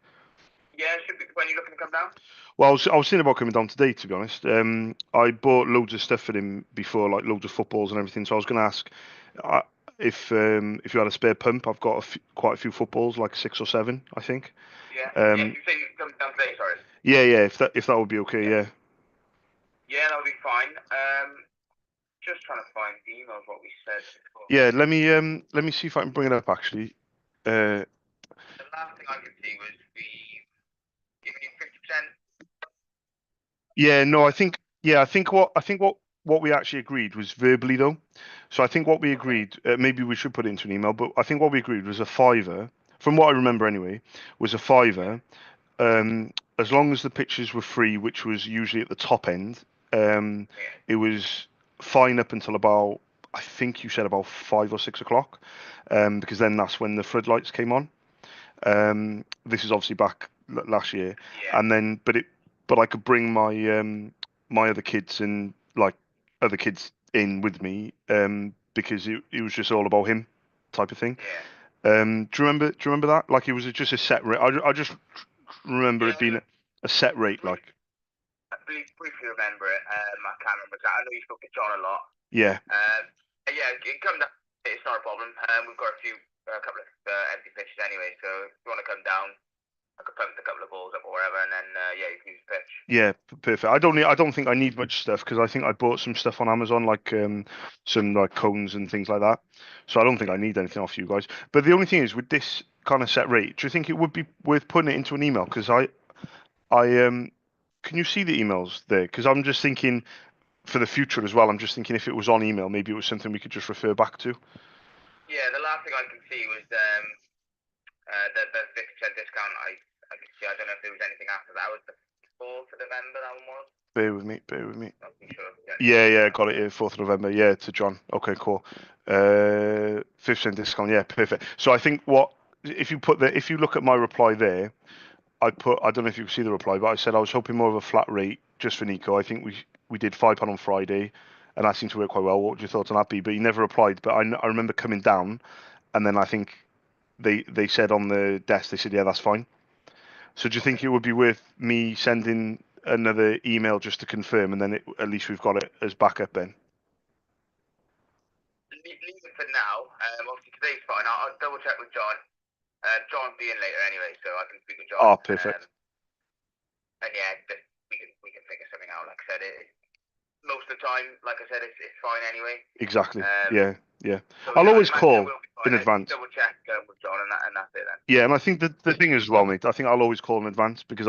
Yeah, should be, when you looking to come down?
Well, I was thinking about coming down today, to be honest. I bought loads of stuff for him before, like loads of footballs and everything. So I was gonna ask uh, if you had a spare pump. I've got quite a few footballs, like six or seven, I think.
Yeah. Yeah,
Um,
you say you come down today, sorry.
yeah, yeah. If that would be okay,
Yeah.
yeah.
Yeah, that'll be fine. Just trying to find the emails what we said before.
Yeah, let me see if I can bring it up actually. Uh
The last thing I could see was we giving you 50%.
yeah, no, I think what we actually agreed was verbally though. So I think what we
Okay.
agreed, maybe we should put it into an email, but I think what we agreed was a fiver, from what I remember anyway, was a
Yeah.
fiver, as long as the pitches were free, which was usually at the top end. Um
Yeah.
it was fine up until about I think you said about 5 or 6 o'clock, because then that's when the floodlights came on. This is obviously back last year,
Yeah.
and then but I could bring my other kids and like other kids in with me, because it was just all about him type of thing.
Yeah.
Do you remember that? Like it was just a set rate. I just remember it
Yeah,
being a set rate.
brief,
Like
briefly remember it. I can't remember exactly. I know you spoke to John a lot.
yeah,
Um, yeah, it come down. It's not a problem. We've got a couple of empty pitches anyway. So if you want to come down, I could pump a couple of balls up or whatever, and then yeah, you can use the pitch.
yeah, perfect. I don't think I need much stuff because I think I bought some stuff on Amazon, like some like cones and things like that. So I don't think I
Yeah.
need anything off you guys. But the only thing is with this kind of set rate, do you think it would be worth putting it into an email? Because I can you see the emails there? Because I'm just thinking for the future as well. I'm just thinking if it was on email, maybe it was something we could just refer back to.
Yeah, the last thing I can see was the 50% discount. I could see. I don't know if there was anything after that. Was the 4th of November that one was?
Bear with me. Bear with me.
Not too sure if there's anything
Yeah,
after
yeah,
that.
got it here, 4th of November. Yeah, to John. Okay, cool. 50% discount. Yeah, perfect. So I think what if you look at my reply there, I don't know if you can see the reply, but I said I was hoping more of a flat rate just for Nico. I think we did £5 on Friday, and that seemed to work quite well. What would your thoughts on that be? But he never replied. But I remember coming down, and then I think they said on the desk, they said, yeah, that's fine. So do you think
Okay.
it would be worth me sending another email just to confirm, and then at least we've got it as backup then?
Leave it for now. Obviously today's fine. I'll double check with John. John being later anyway, so I can speak with John.
Oh, perfect.
And yeah, we can figure something out. Like I said, most of the time, like I said, it's fine anyway.
Exactly.
Um,
Yeah, yeah.
so
I'll
yeah, I
always
imagine it
call
will be
in
fine. Let's just
advance.
double check with John, and that's it then.
Yeah, and I think that the thing is as well, mate. I think I'll always call in advance because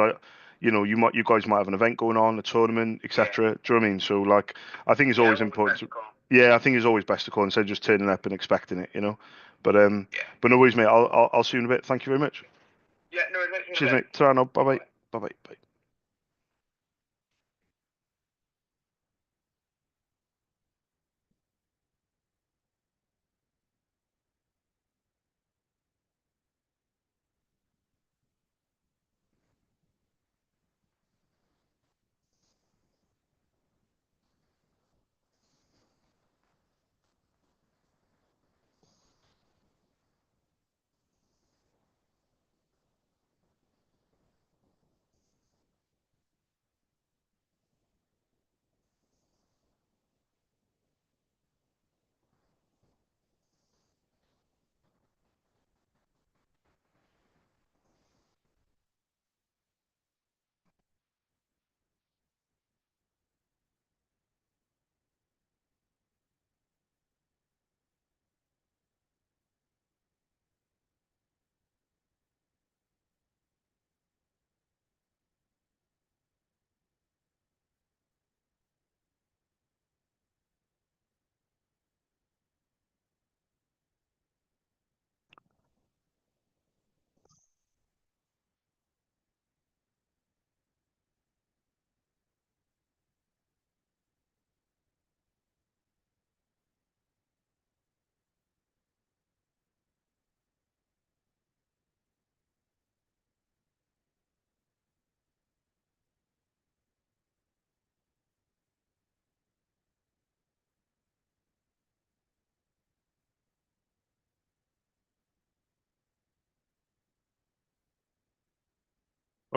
you guys might have an event going on, a tournament,
Yeah,
etc. Do you know what I mean? So like, I think it's
yeah,
always
always
important
best
to,
to call.
yeah, I think it's always best to call instead of just turning up and expecting it, you know. But
Yeah,
no worries, mate. I'll see you in a bit. Thank you very much.
yeah. No, it's in a
Cheers,
bit.
mate. Ta-ra now. Bye bye.
Bye.
Bye bye. Bye.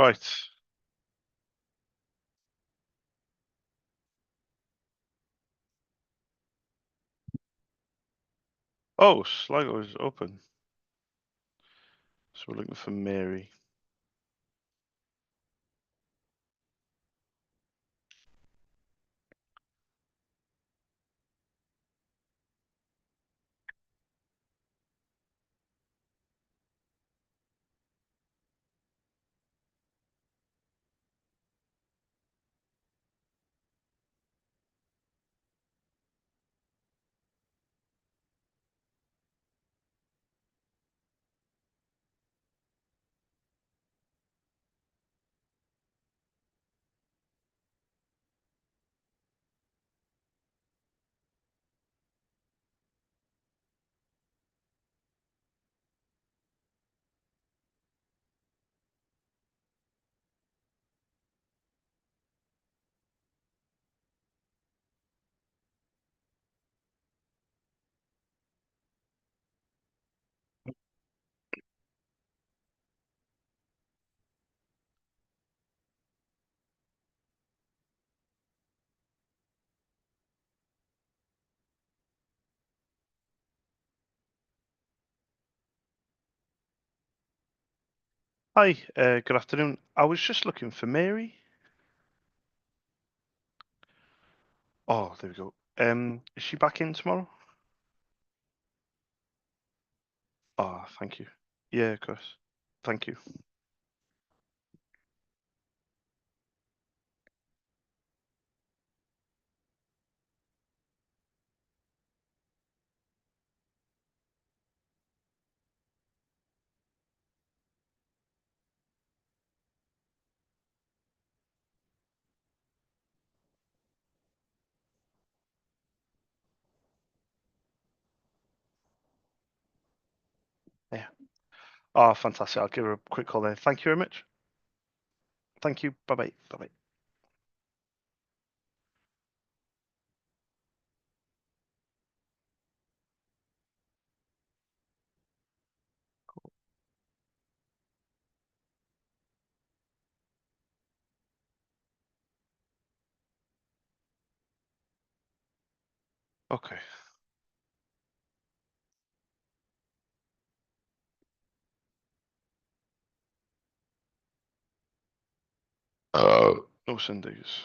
Right. Oh, Sligo is open. So we're looking for Mary. Hi, good afternoon. I was just looking for Mary. Oh, there we go. Is she back in tomorrow? Oh, thank you. Yeah, of course. Thank you. Yeah. Oh, fantastic. I'll give her a quick call there. Thank you very much. Thank you. Bye bye. Bye bye. Okay. No Sundays.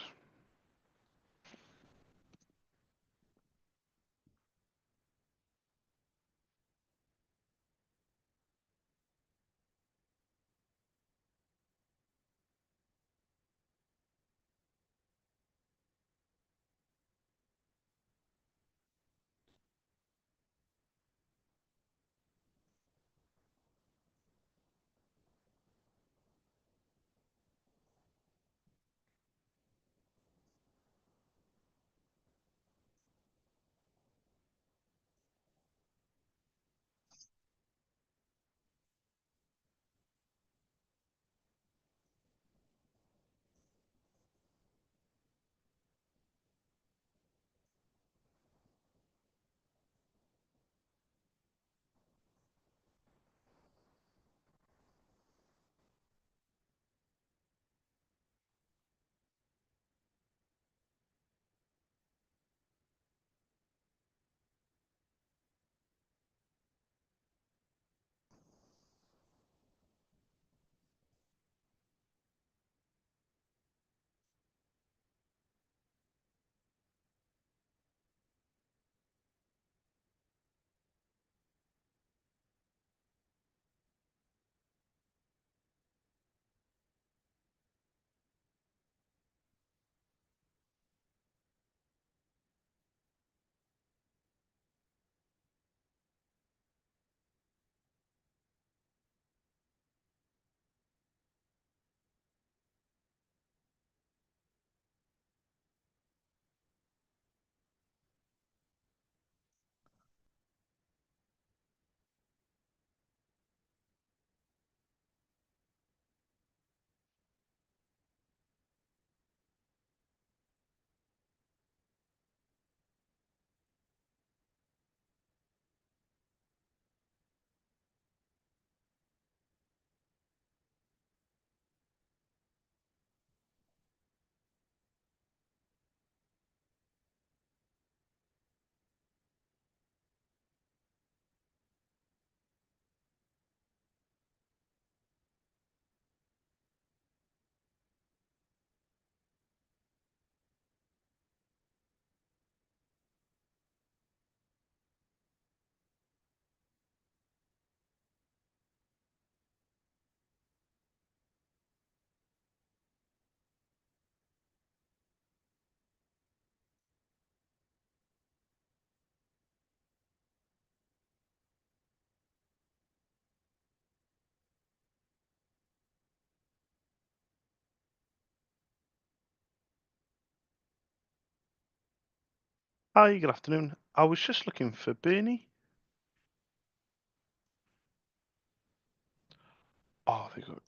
Hi, good afternoon. I was just looking for Bernie. Oh, there you go.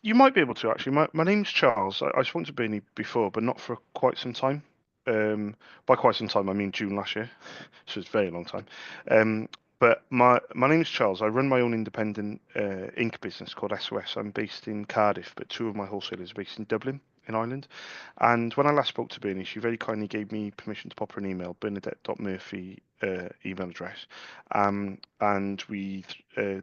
You might be able to actually. My name's Charles. I spoke to Bernie before, but not for quite some time. Um, by quite some time, I mean June last year, so it's a very long time. Um, but my name's Charles. I run my own independent ink business called SOS. I'm based in Cardiff, but two of my wholesalers are based in Dublin, in Ireland. And when I last spoke to Bernie, she very kindly gave me permission to pop her an email, Bernadette.Murphy email address. And we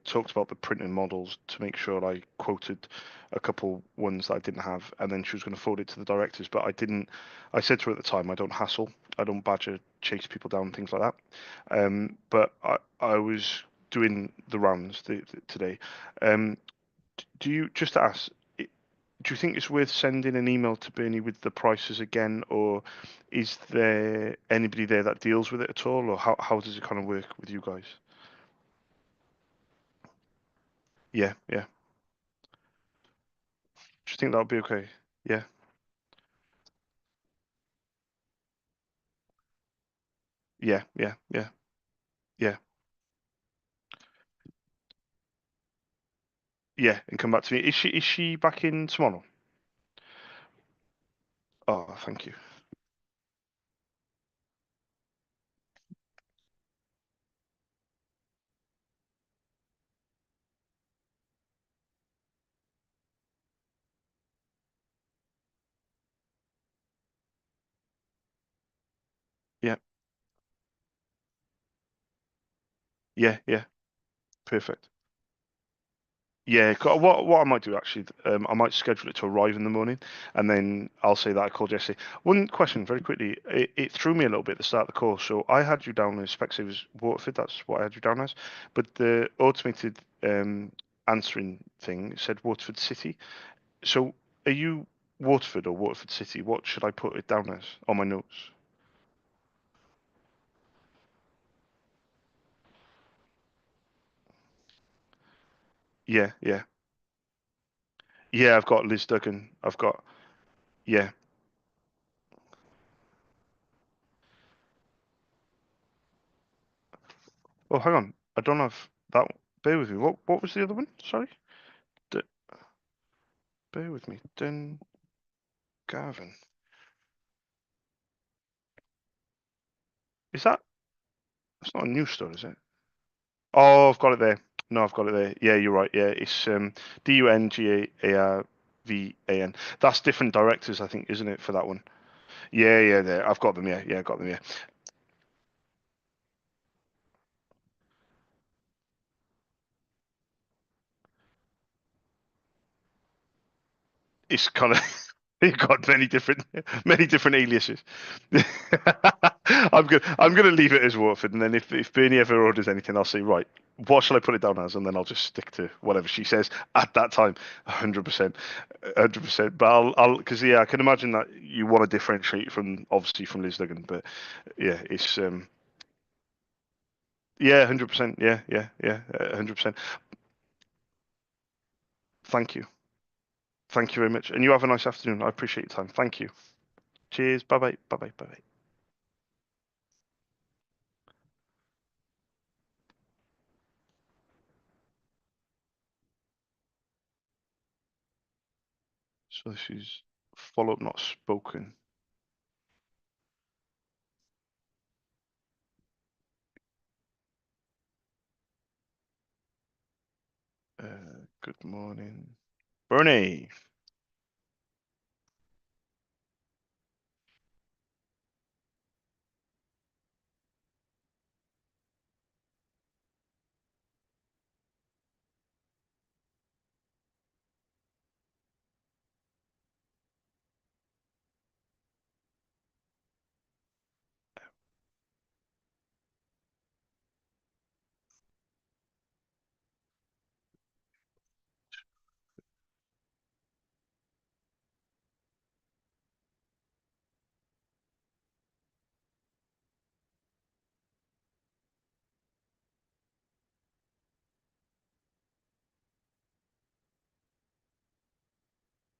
talked about the printing models to make sure I quoted a couple ones that I didn't have, and then she was going to forward it to the directors. But I didn't. I said to her at the time, I don't hassle, I don't badger, chase people down, things like that. But I was doing the rounds today. Um, do you just to ask? Do you think it's worth sending an email to Bernie with the prices again, or is there anybody there that deals with it at all, or how does it kind of work with you guys? Yeah, yeah. Do you think that would be okay? Yeah, yeah, yeah, yeah, yeah, yeah. And come back to me. Is she back in tomorrow? Oh, thank you. Yeah, yeah, yeah. Perfect. Yeah, what I might do actually, I might schedule it to arrive in the morning, and then I'll say that I called yesterday. One question, very quickly, it threw me a little bit at the start of the call. So I had you down as Specsavers Waterford. That's what I had you down as, but the automated answering thing said Waterford City. So are you Waterford or Waterford City? What should I put it down as on my notes? Yeah, yeah, yeah. I've got Liz Duggan. I've got yeah. Oh, hang on. I don't have that. Bear with me. What was the other one? Sorry. D Bear with me. Gavin. Is that? That's not a new store, is it? Oh, I've got it there. No, I've got it there. Yeah, you're right. Yeah, it's Dungarvan. That's different directors, I think, isn't it, for that one? Yeah, yeah, there. I've got them. Yeah, yeah, I've got them. Yeah. It's kind of you've got many different aliases. I'm gonna leave it as Watford, and then if Bernie ever orders anything, I'll say right. What shall I put it down as? And then I'll just stick to whatever she says at that time. 100%, 100%. But because yeah, I can imagine that you want to differentiate from obviously from Liz Duggan, but yeah, it's yeah, 100%. Yeah, yeah, yeah, 100%. Thank you, thank you very much, and you have a nice afternoon. I appreciate your time. Thank you. Cheers. Bye bye. Bye bye. Bye bye. So this is follow up not spoken. Good morning, Bernie.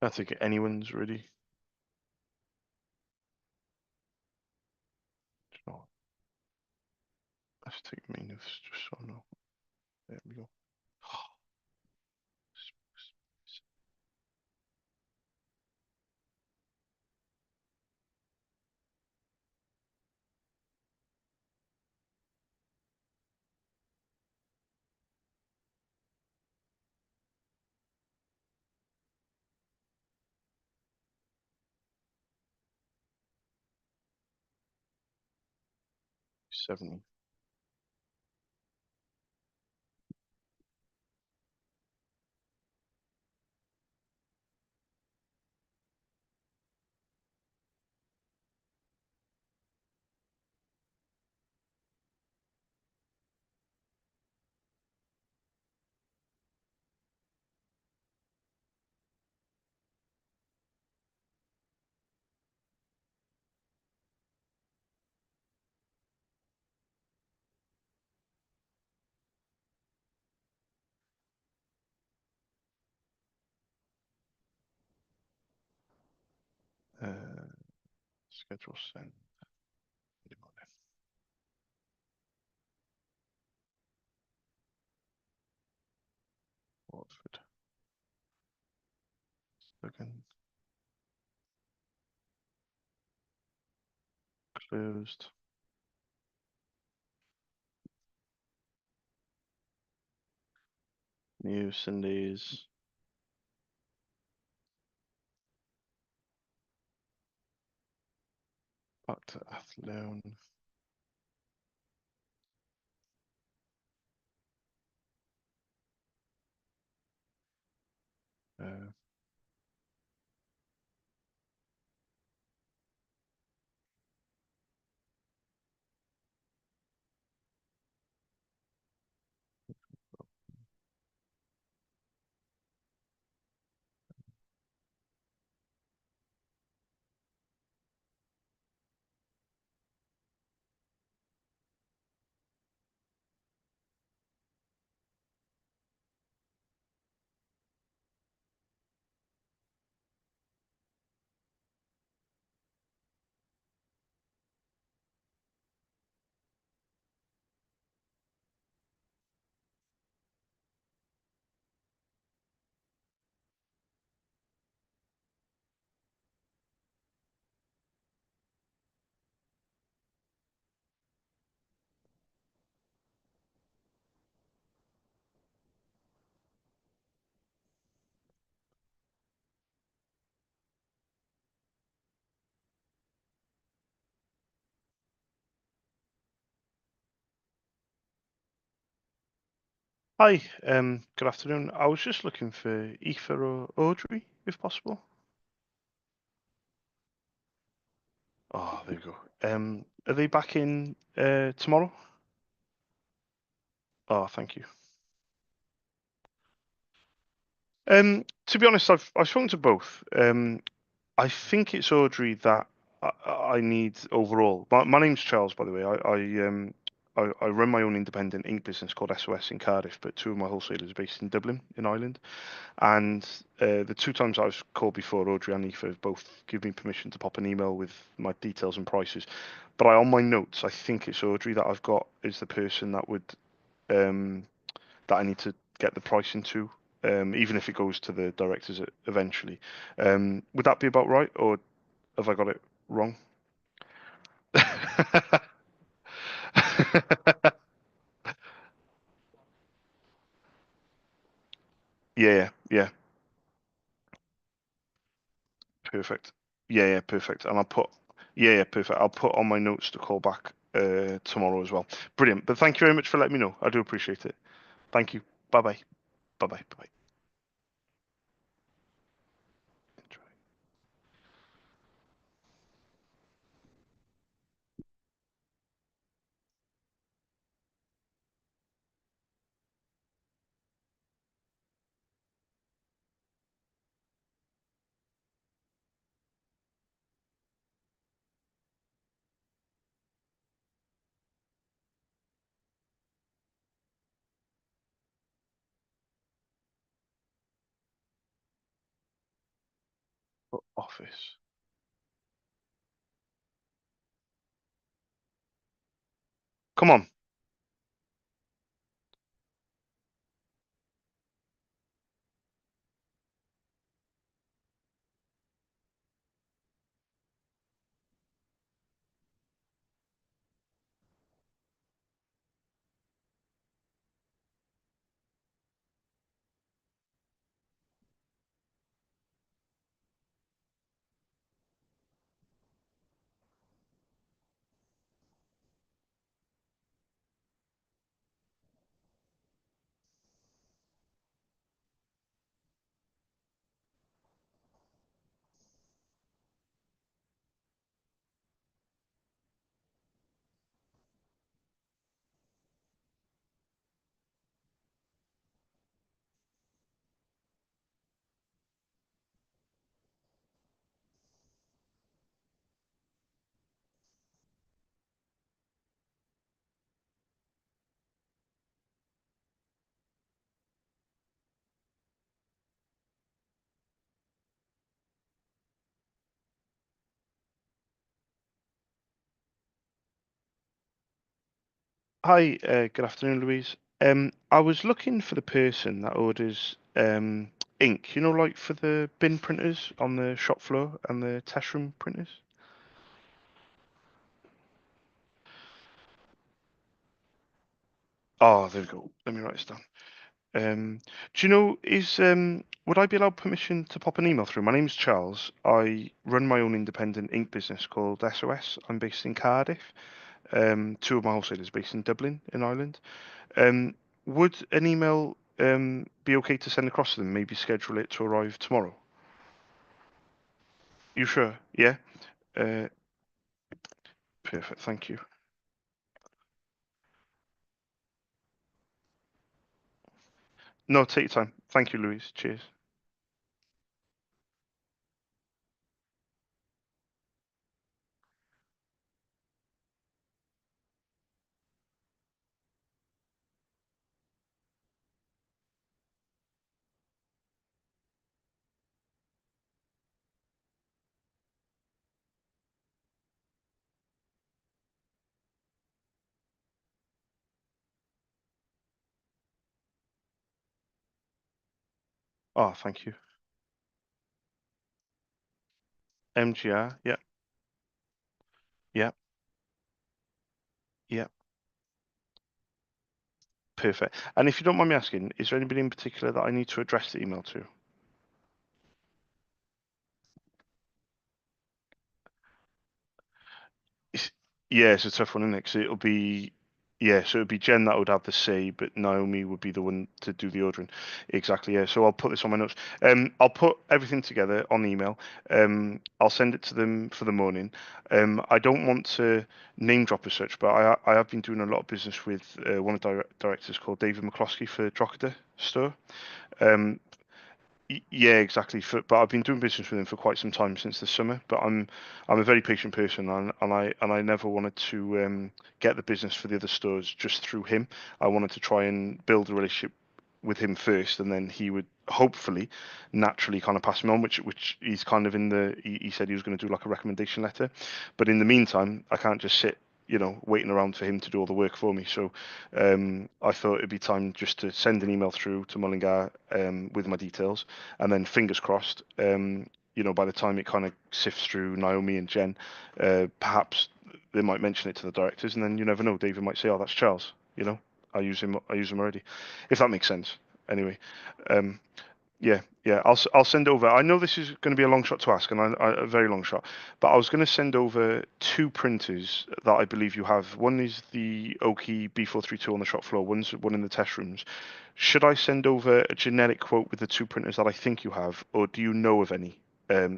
I think anyone's really. Let's take minus just so I know. There we go. 70. Schedule send. Watford. Again. Closed. New Sundays. Back to Athlone. Uh, Hi, good afternoon. I was just looking for Aoife or Audrey, if possible. Oh, there you go. Are they back in tomorrow? Oh, thank you. To be honest, I've spoken to both. I think it's Audrey that I need overall. My name's Charles, by the way. I run my own independent ink business called SOS in Cardiff, but two of my wholesalers are based in Dublin, in Ireland. And the two times I was called before, Audrey and Aoife have both given me permission to pop an email with my details and prices. But on my notes, I think it's Audrey that I've got is the person that would um, that I need to get the pricing to, even if it goes to the directors eventually. Would that be about right, or have I got it wrong? Yeah, yeah, perfect. Yeah, perfect. And yeah, perfect. I'll put on my notes to call back tomorrow as well. Brilliant. But thank you very much for letting me know. I do appreciate it. Thank you. Bye bye. Bye bye. Bye bye. Office. Come on. Hi, good afternoon, Louise. I was looking for the person that orders ink, like for the bin printers on the shop floor and the test room printers. Oh, there we go. Let me write this down. Do you know, would I be allowed permission to pop an email through? My name's Charles. I run my own independent ink business called SOS. I'm based in Cardiff. Two of my wholesalers based in Dublin, in Ireland. Um, would an email be okay to send across to them? Maybe schedule it to arrive tomorrow. You sure? Yeah. Uh, Perfect. Thank you. No, take your time. Thank you, Louise. Cheers. Oh, thank you. MGR. Yeah. Yeah. Yeah. Perfect. And if you don't mind me asking, is there anybody in particular that I need to address the email to? It's, yeah, it's a tough one, isn't it? 'Cause it'll be, yeah, so it'll be Jen that would have the say, but Naomi would be the one to do the ordering. Exactly, yeah. So I'll put this on my notes. I'll put everything together on email. I'll send it to them for the morning. I don't want to name drop as such, but I have been doing a lot of business with one of the directors called David McCloskey for Drogheda store. Um, yeah, exactly. But I've been doing business with him for quite some time since the summer. But I'm a very patient person, and I never wanted to get the business for the other stores just through him. I wanted to try and build a relationship with him first, and then he would hopefully naturally kind of pass me on, which he's kind of in the. He said he was going to do like a recommendation letter, but in the meantime, I can't just sit. Waiting around for him to do all the work for me. So I thought it'd be time just to send an email through to Mullingar with my details, and then fingers crossed, by the time it kind of sifts through Naomi and Jen, perhaps they might mention it to the directors, and then you never know. David might say, "Oh, that's Charles." I use him already, if that makes sense. Anyway, um, yeah, yeah. I'll send over. I know this is going to be a long shot to ask, and a very long shot. But I was going to send over two printers that I believe you have. One is the Oki B432 on the shop floor. One's one in the test rooms. Should I send over a generic quote with the two printers that I think you have, or do you know of any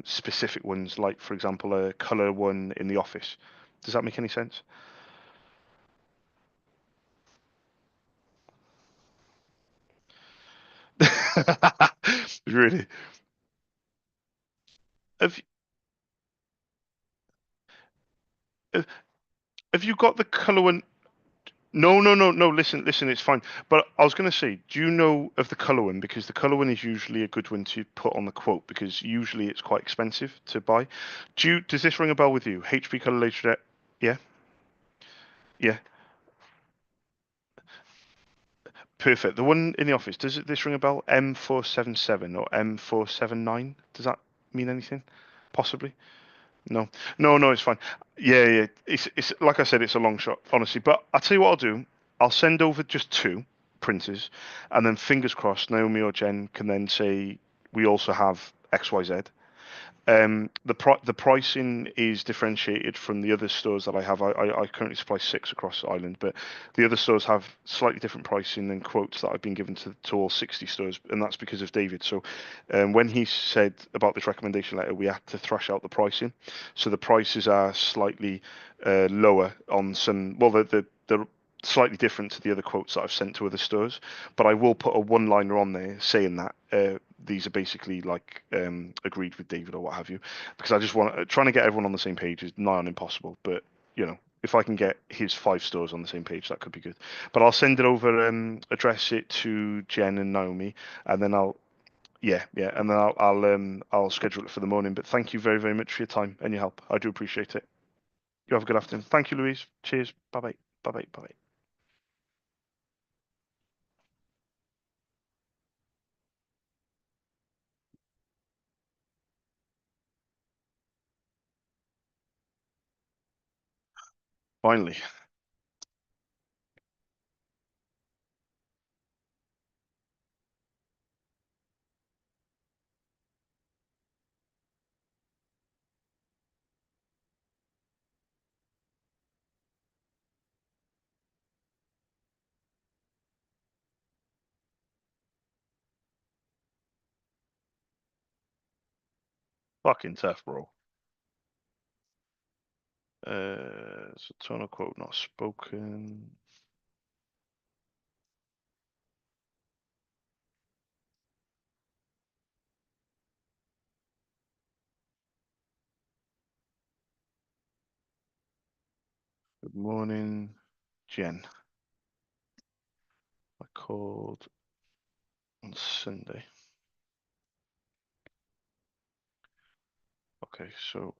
specific ones, like for example a color one in the office? Does that make any sense? Really? Have have have you got the color one? No, no, no, no. Listen, listen. It's fine. But I was going to say, do you know of the color one? Because the color one is usually a good one to put on the quote because usually it's quite expensive to buy. Does this ring a bell with you? HP color laser. Yeah, yeah. Perfect. The one in the office. This ring a bell? M477 or M479? Does that mean anything? Possibly. No, no, no, it's fine. Yeah, yeah. It's like I said, it's a long shot, honestly. But I'll tell you what I'll do. I'll send over just two printers, and then fingers crossed, Naomi or Jen can then say we also have XYZ. The pricing is differentiated from the other stores that I have. I currently supply six across Ireland, but the other stores have slightly different pricing and quotes that I've been given to all 60 stores, and that's because of David. So when he said about this recommendation letter, we had to thrash out the pricing. So the prices are slightly lower on some. Well, the slightly different to the other quotes that I've sent to other stores, but I will put a one-liner on there saying that these are basically like agreed with David or what have you, because I just want trying to get everyone on the same page is nigh on impossible. But if I can get his five stores on the same page, that could be good. But I'll send it over, address it to Jen and Naomi, and then yeah, yeah, and then I'll schedule it for the morning. But thank you very, very much for your time and your help. I do appreciate it. You have a good afternoon. Thank you, Louise. Cheers. Bye bye. Bye bye. Bye bye. Finally. Fucking tough, bro. So tonal quote not spoken. Good morning, Jen. I called on Sunday. Okay, so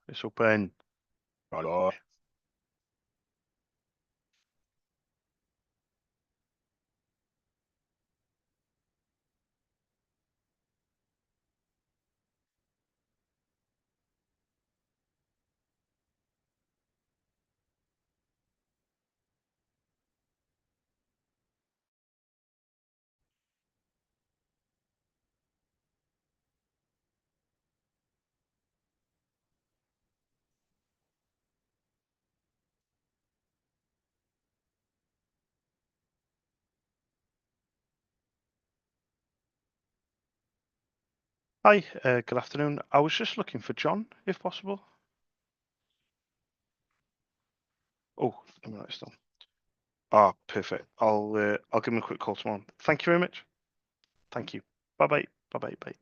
It's open. Hello. Hi, good afternoon. I was just looking for John, if possible. Oh, let me write this down. Ah, perfect. I'll give him a quick call tomorrow. Thank you very much. Thank you. Bye bye. Bye bye. Bye.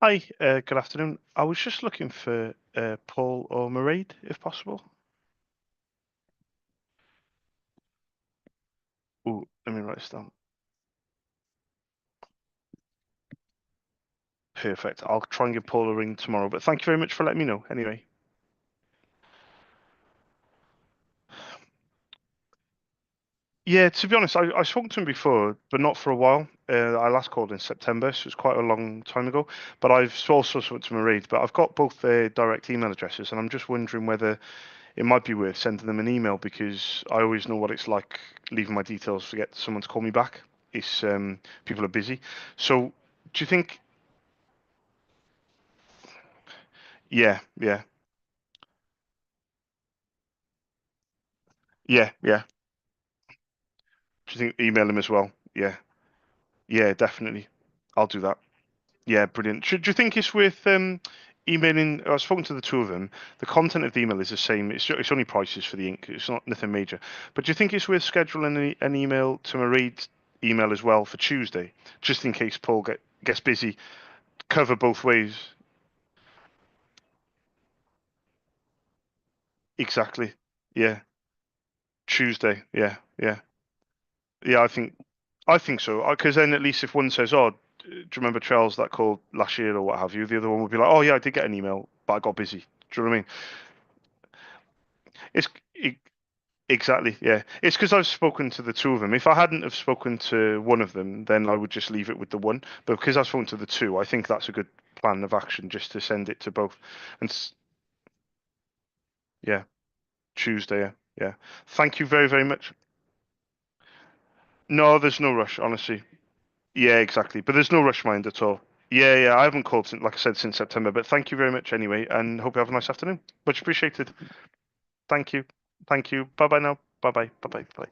Hi, good afternoon. I was just looking for Paul or Mairead, if possible. Oh, let me write this down. Perfect. I'll try and give Paul a ring tomorrow. But thank you very much for letting me know. Anyway. Yeah, to be honest, I spoke to him before, but not for a while. I last called in September, so it's quite a long time ago. But I've also spoken to Mairead, but I've got both their direct email addresses, and I'm just wondering whether it might be worth sending them an email because I always know what it's like leaving my details to get someone to call me back. It's people are busy. So do you think? Yeah, yeah, yeah, yeah. Do you think email them as well? Yeah, yeah, definitely. I'll do that. Yeah, brilliant. Do you think it's worth emailing? I've spoken to the two of them. The content of the email is the same. It's only prices for the ink. It's not nothing major. But do you think it's worth scheduling an email to Mairead's email as well for Tuesday, just in case Paul gets busy? Cover both ways. Exactly. Yeah. Tuesday. Yeah. Yeah. Yeah. I think so. Because then at least if one says, "Oh, do you remember Charles that called last year or what have you?" The other one would be like, "Oh yeah, I did get an email, but I got busy." Do you know what I mean? It's it, exactly, yeah. It's because I've spoken to the two of them. If I hadn't have spoken to one of them, then I would just leave it with the one. But because I've spoken to the two, I think that's a good plan of action just to send it to both. And yeah, Tuesday, yeah, yeah. Thank you very, very much. No, there's no rush, honestly. Yeah, exactly. But there's no rush mind at all. Yeah, yeah. I haven't called since, like I said, since September. But thank you very much anyway, and hope you have a nice afternoon. Much appreciated. Thank you. Thank you. Bye bye now. Bye bye. Bye bye. Bye.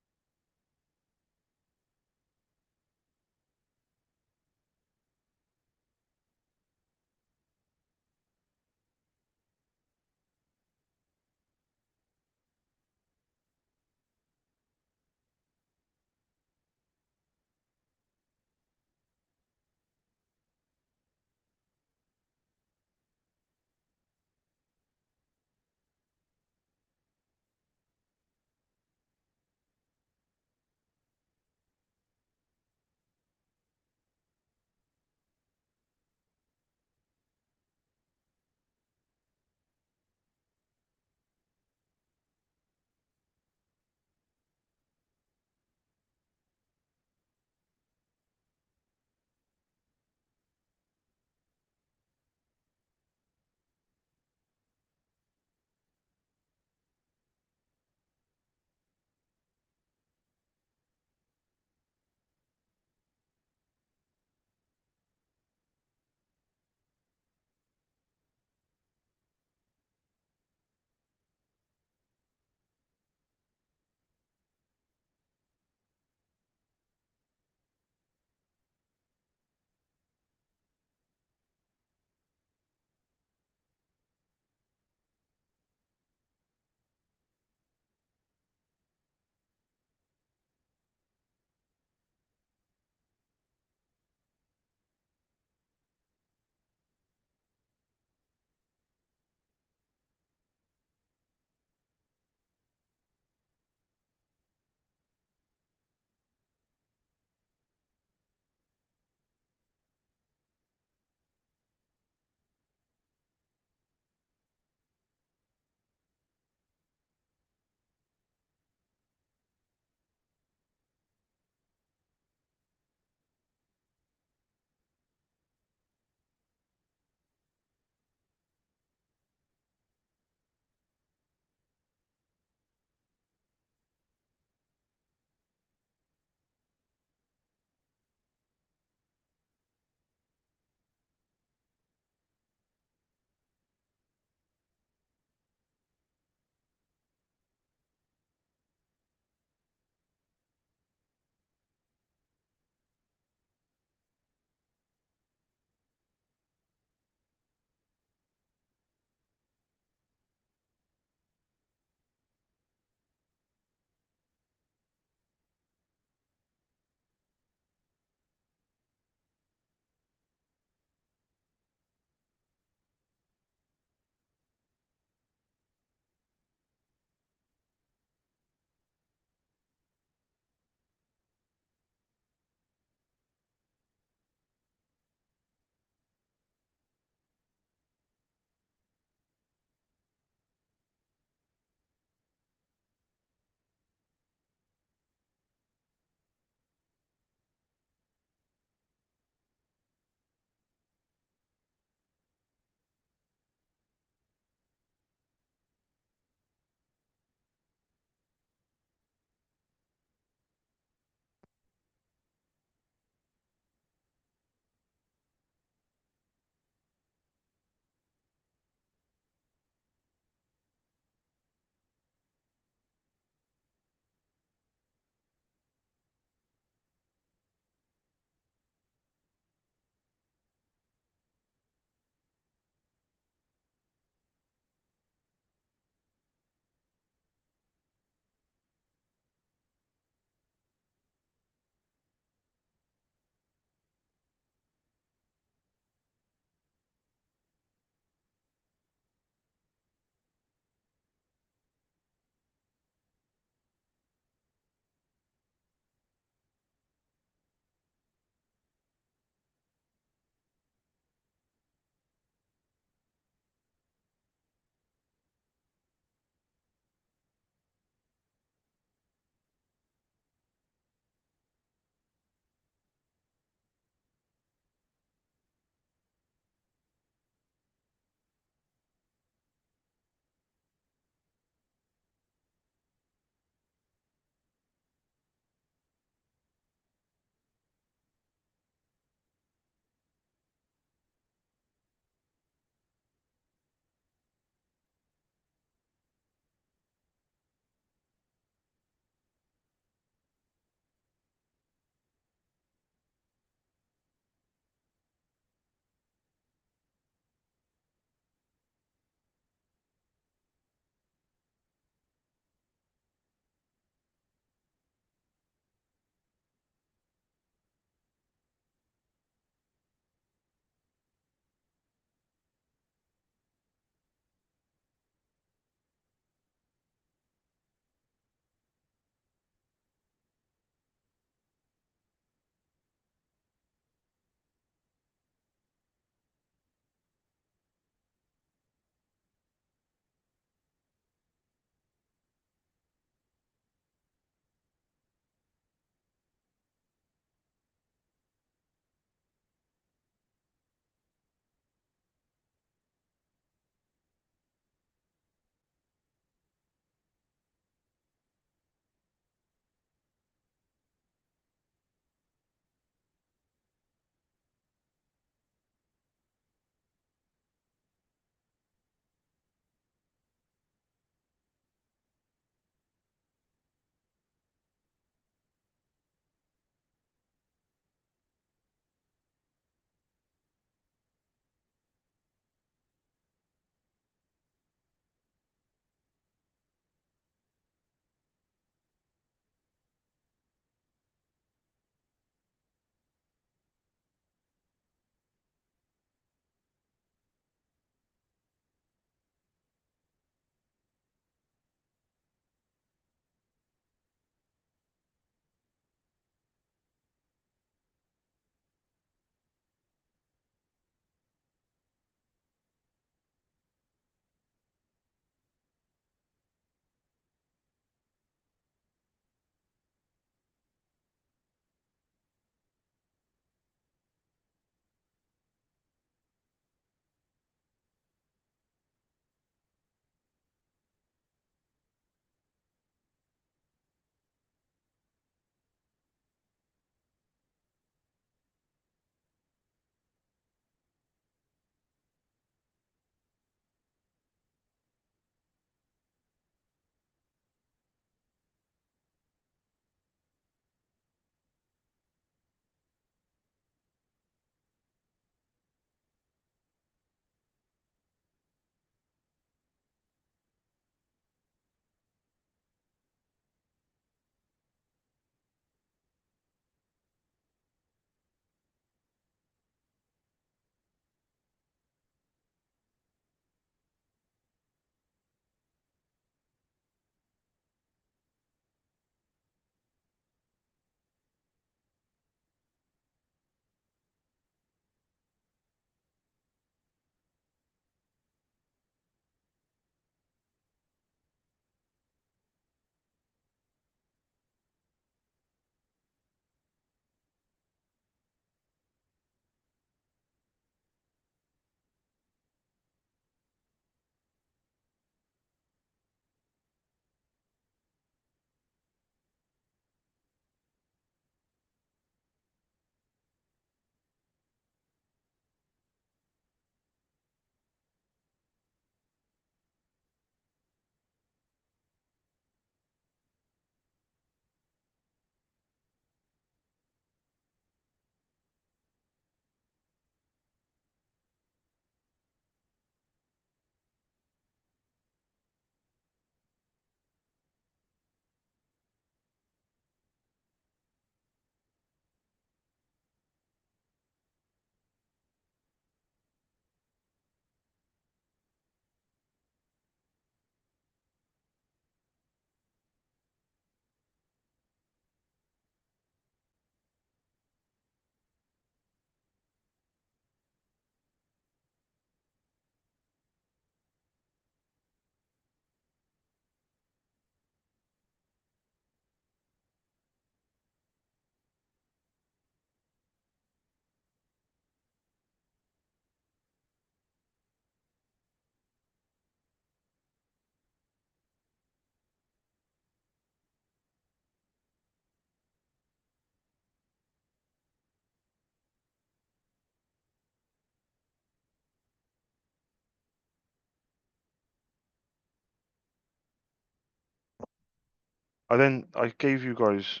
I gave you guys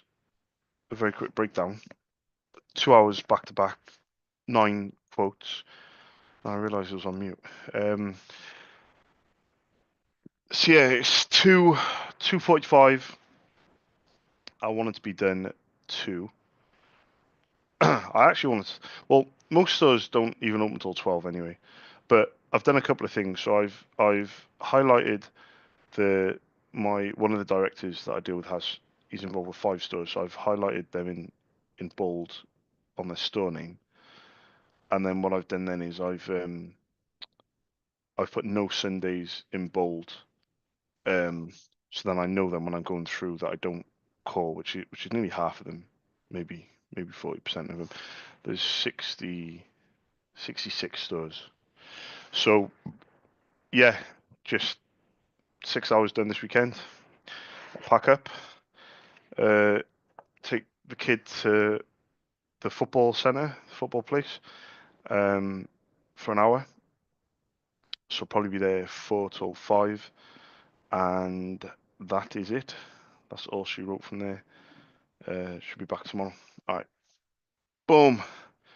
a very quick breakdown. 2 hours back to back, 9 quotes. I realised it was on mute. So yeah, it's 2:45. I wanted to be done at 2. I actually wanted to, well, most stores don't even open until 12 anyway. But I've done a couple of things. So I've highlighted one of the directors that I deal with he's involved with 5 stores. So I've highlighted them in bold on their store name. And then what I've done then is I've put no Sundays in bold. So then I know them when I'm going through that I don't call, which is nearly half of them, maybe 40% of them. There's 66 stores. So yeah, just 6 hours done this weekend. Pack up, uh, take the kid to the football centre, football place, for an hour. So probably be there 4 till 5, and that is it. That's all she wrote from there. Should be back tomorrow. All right. Boom.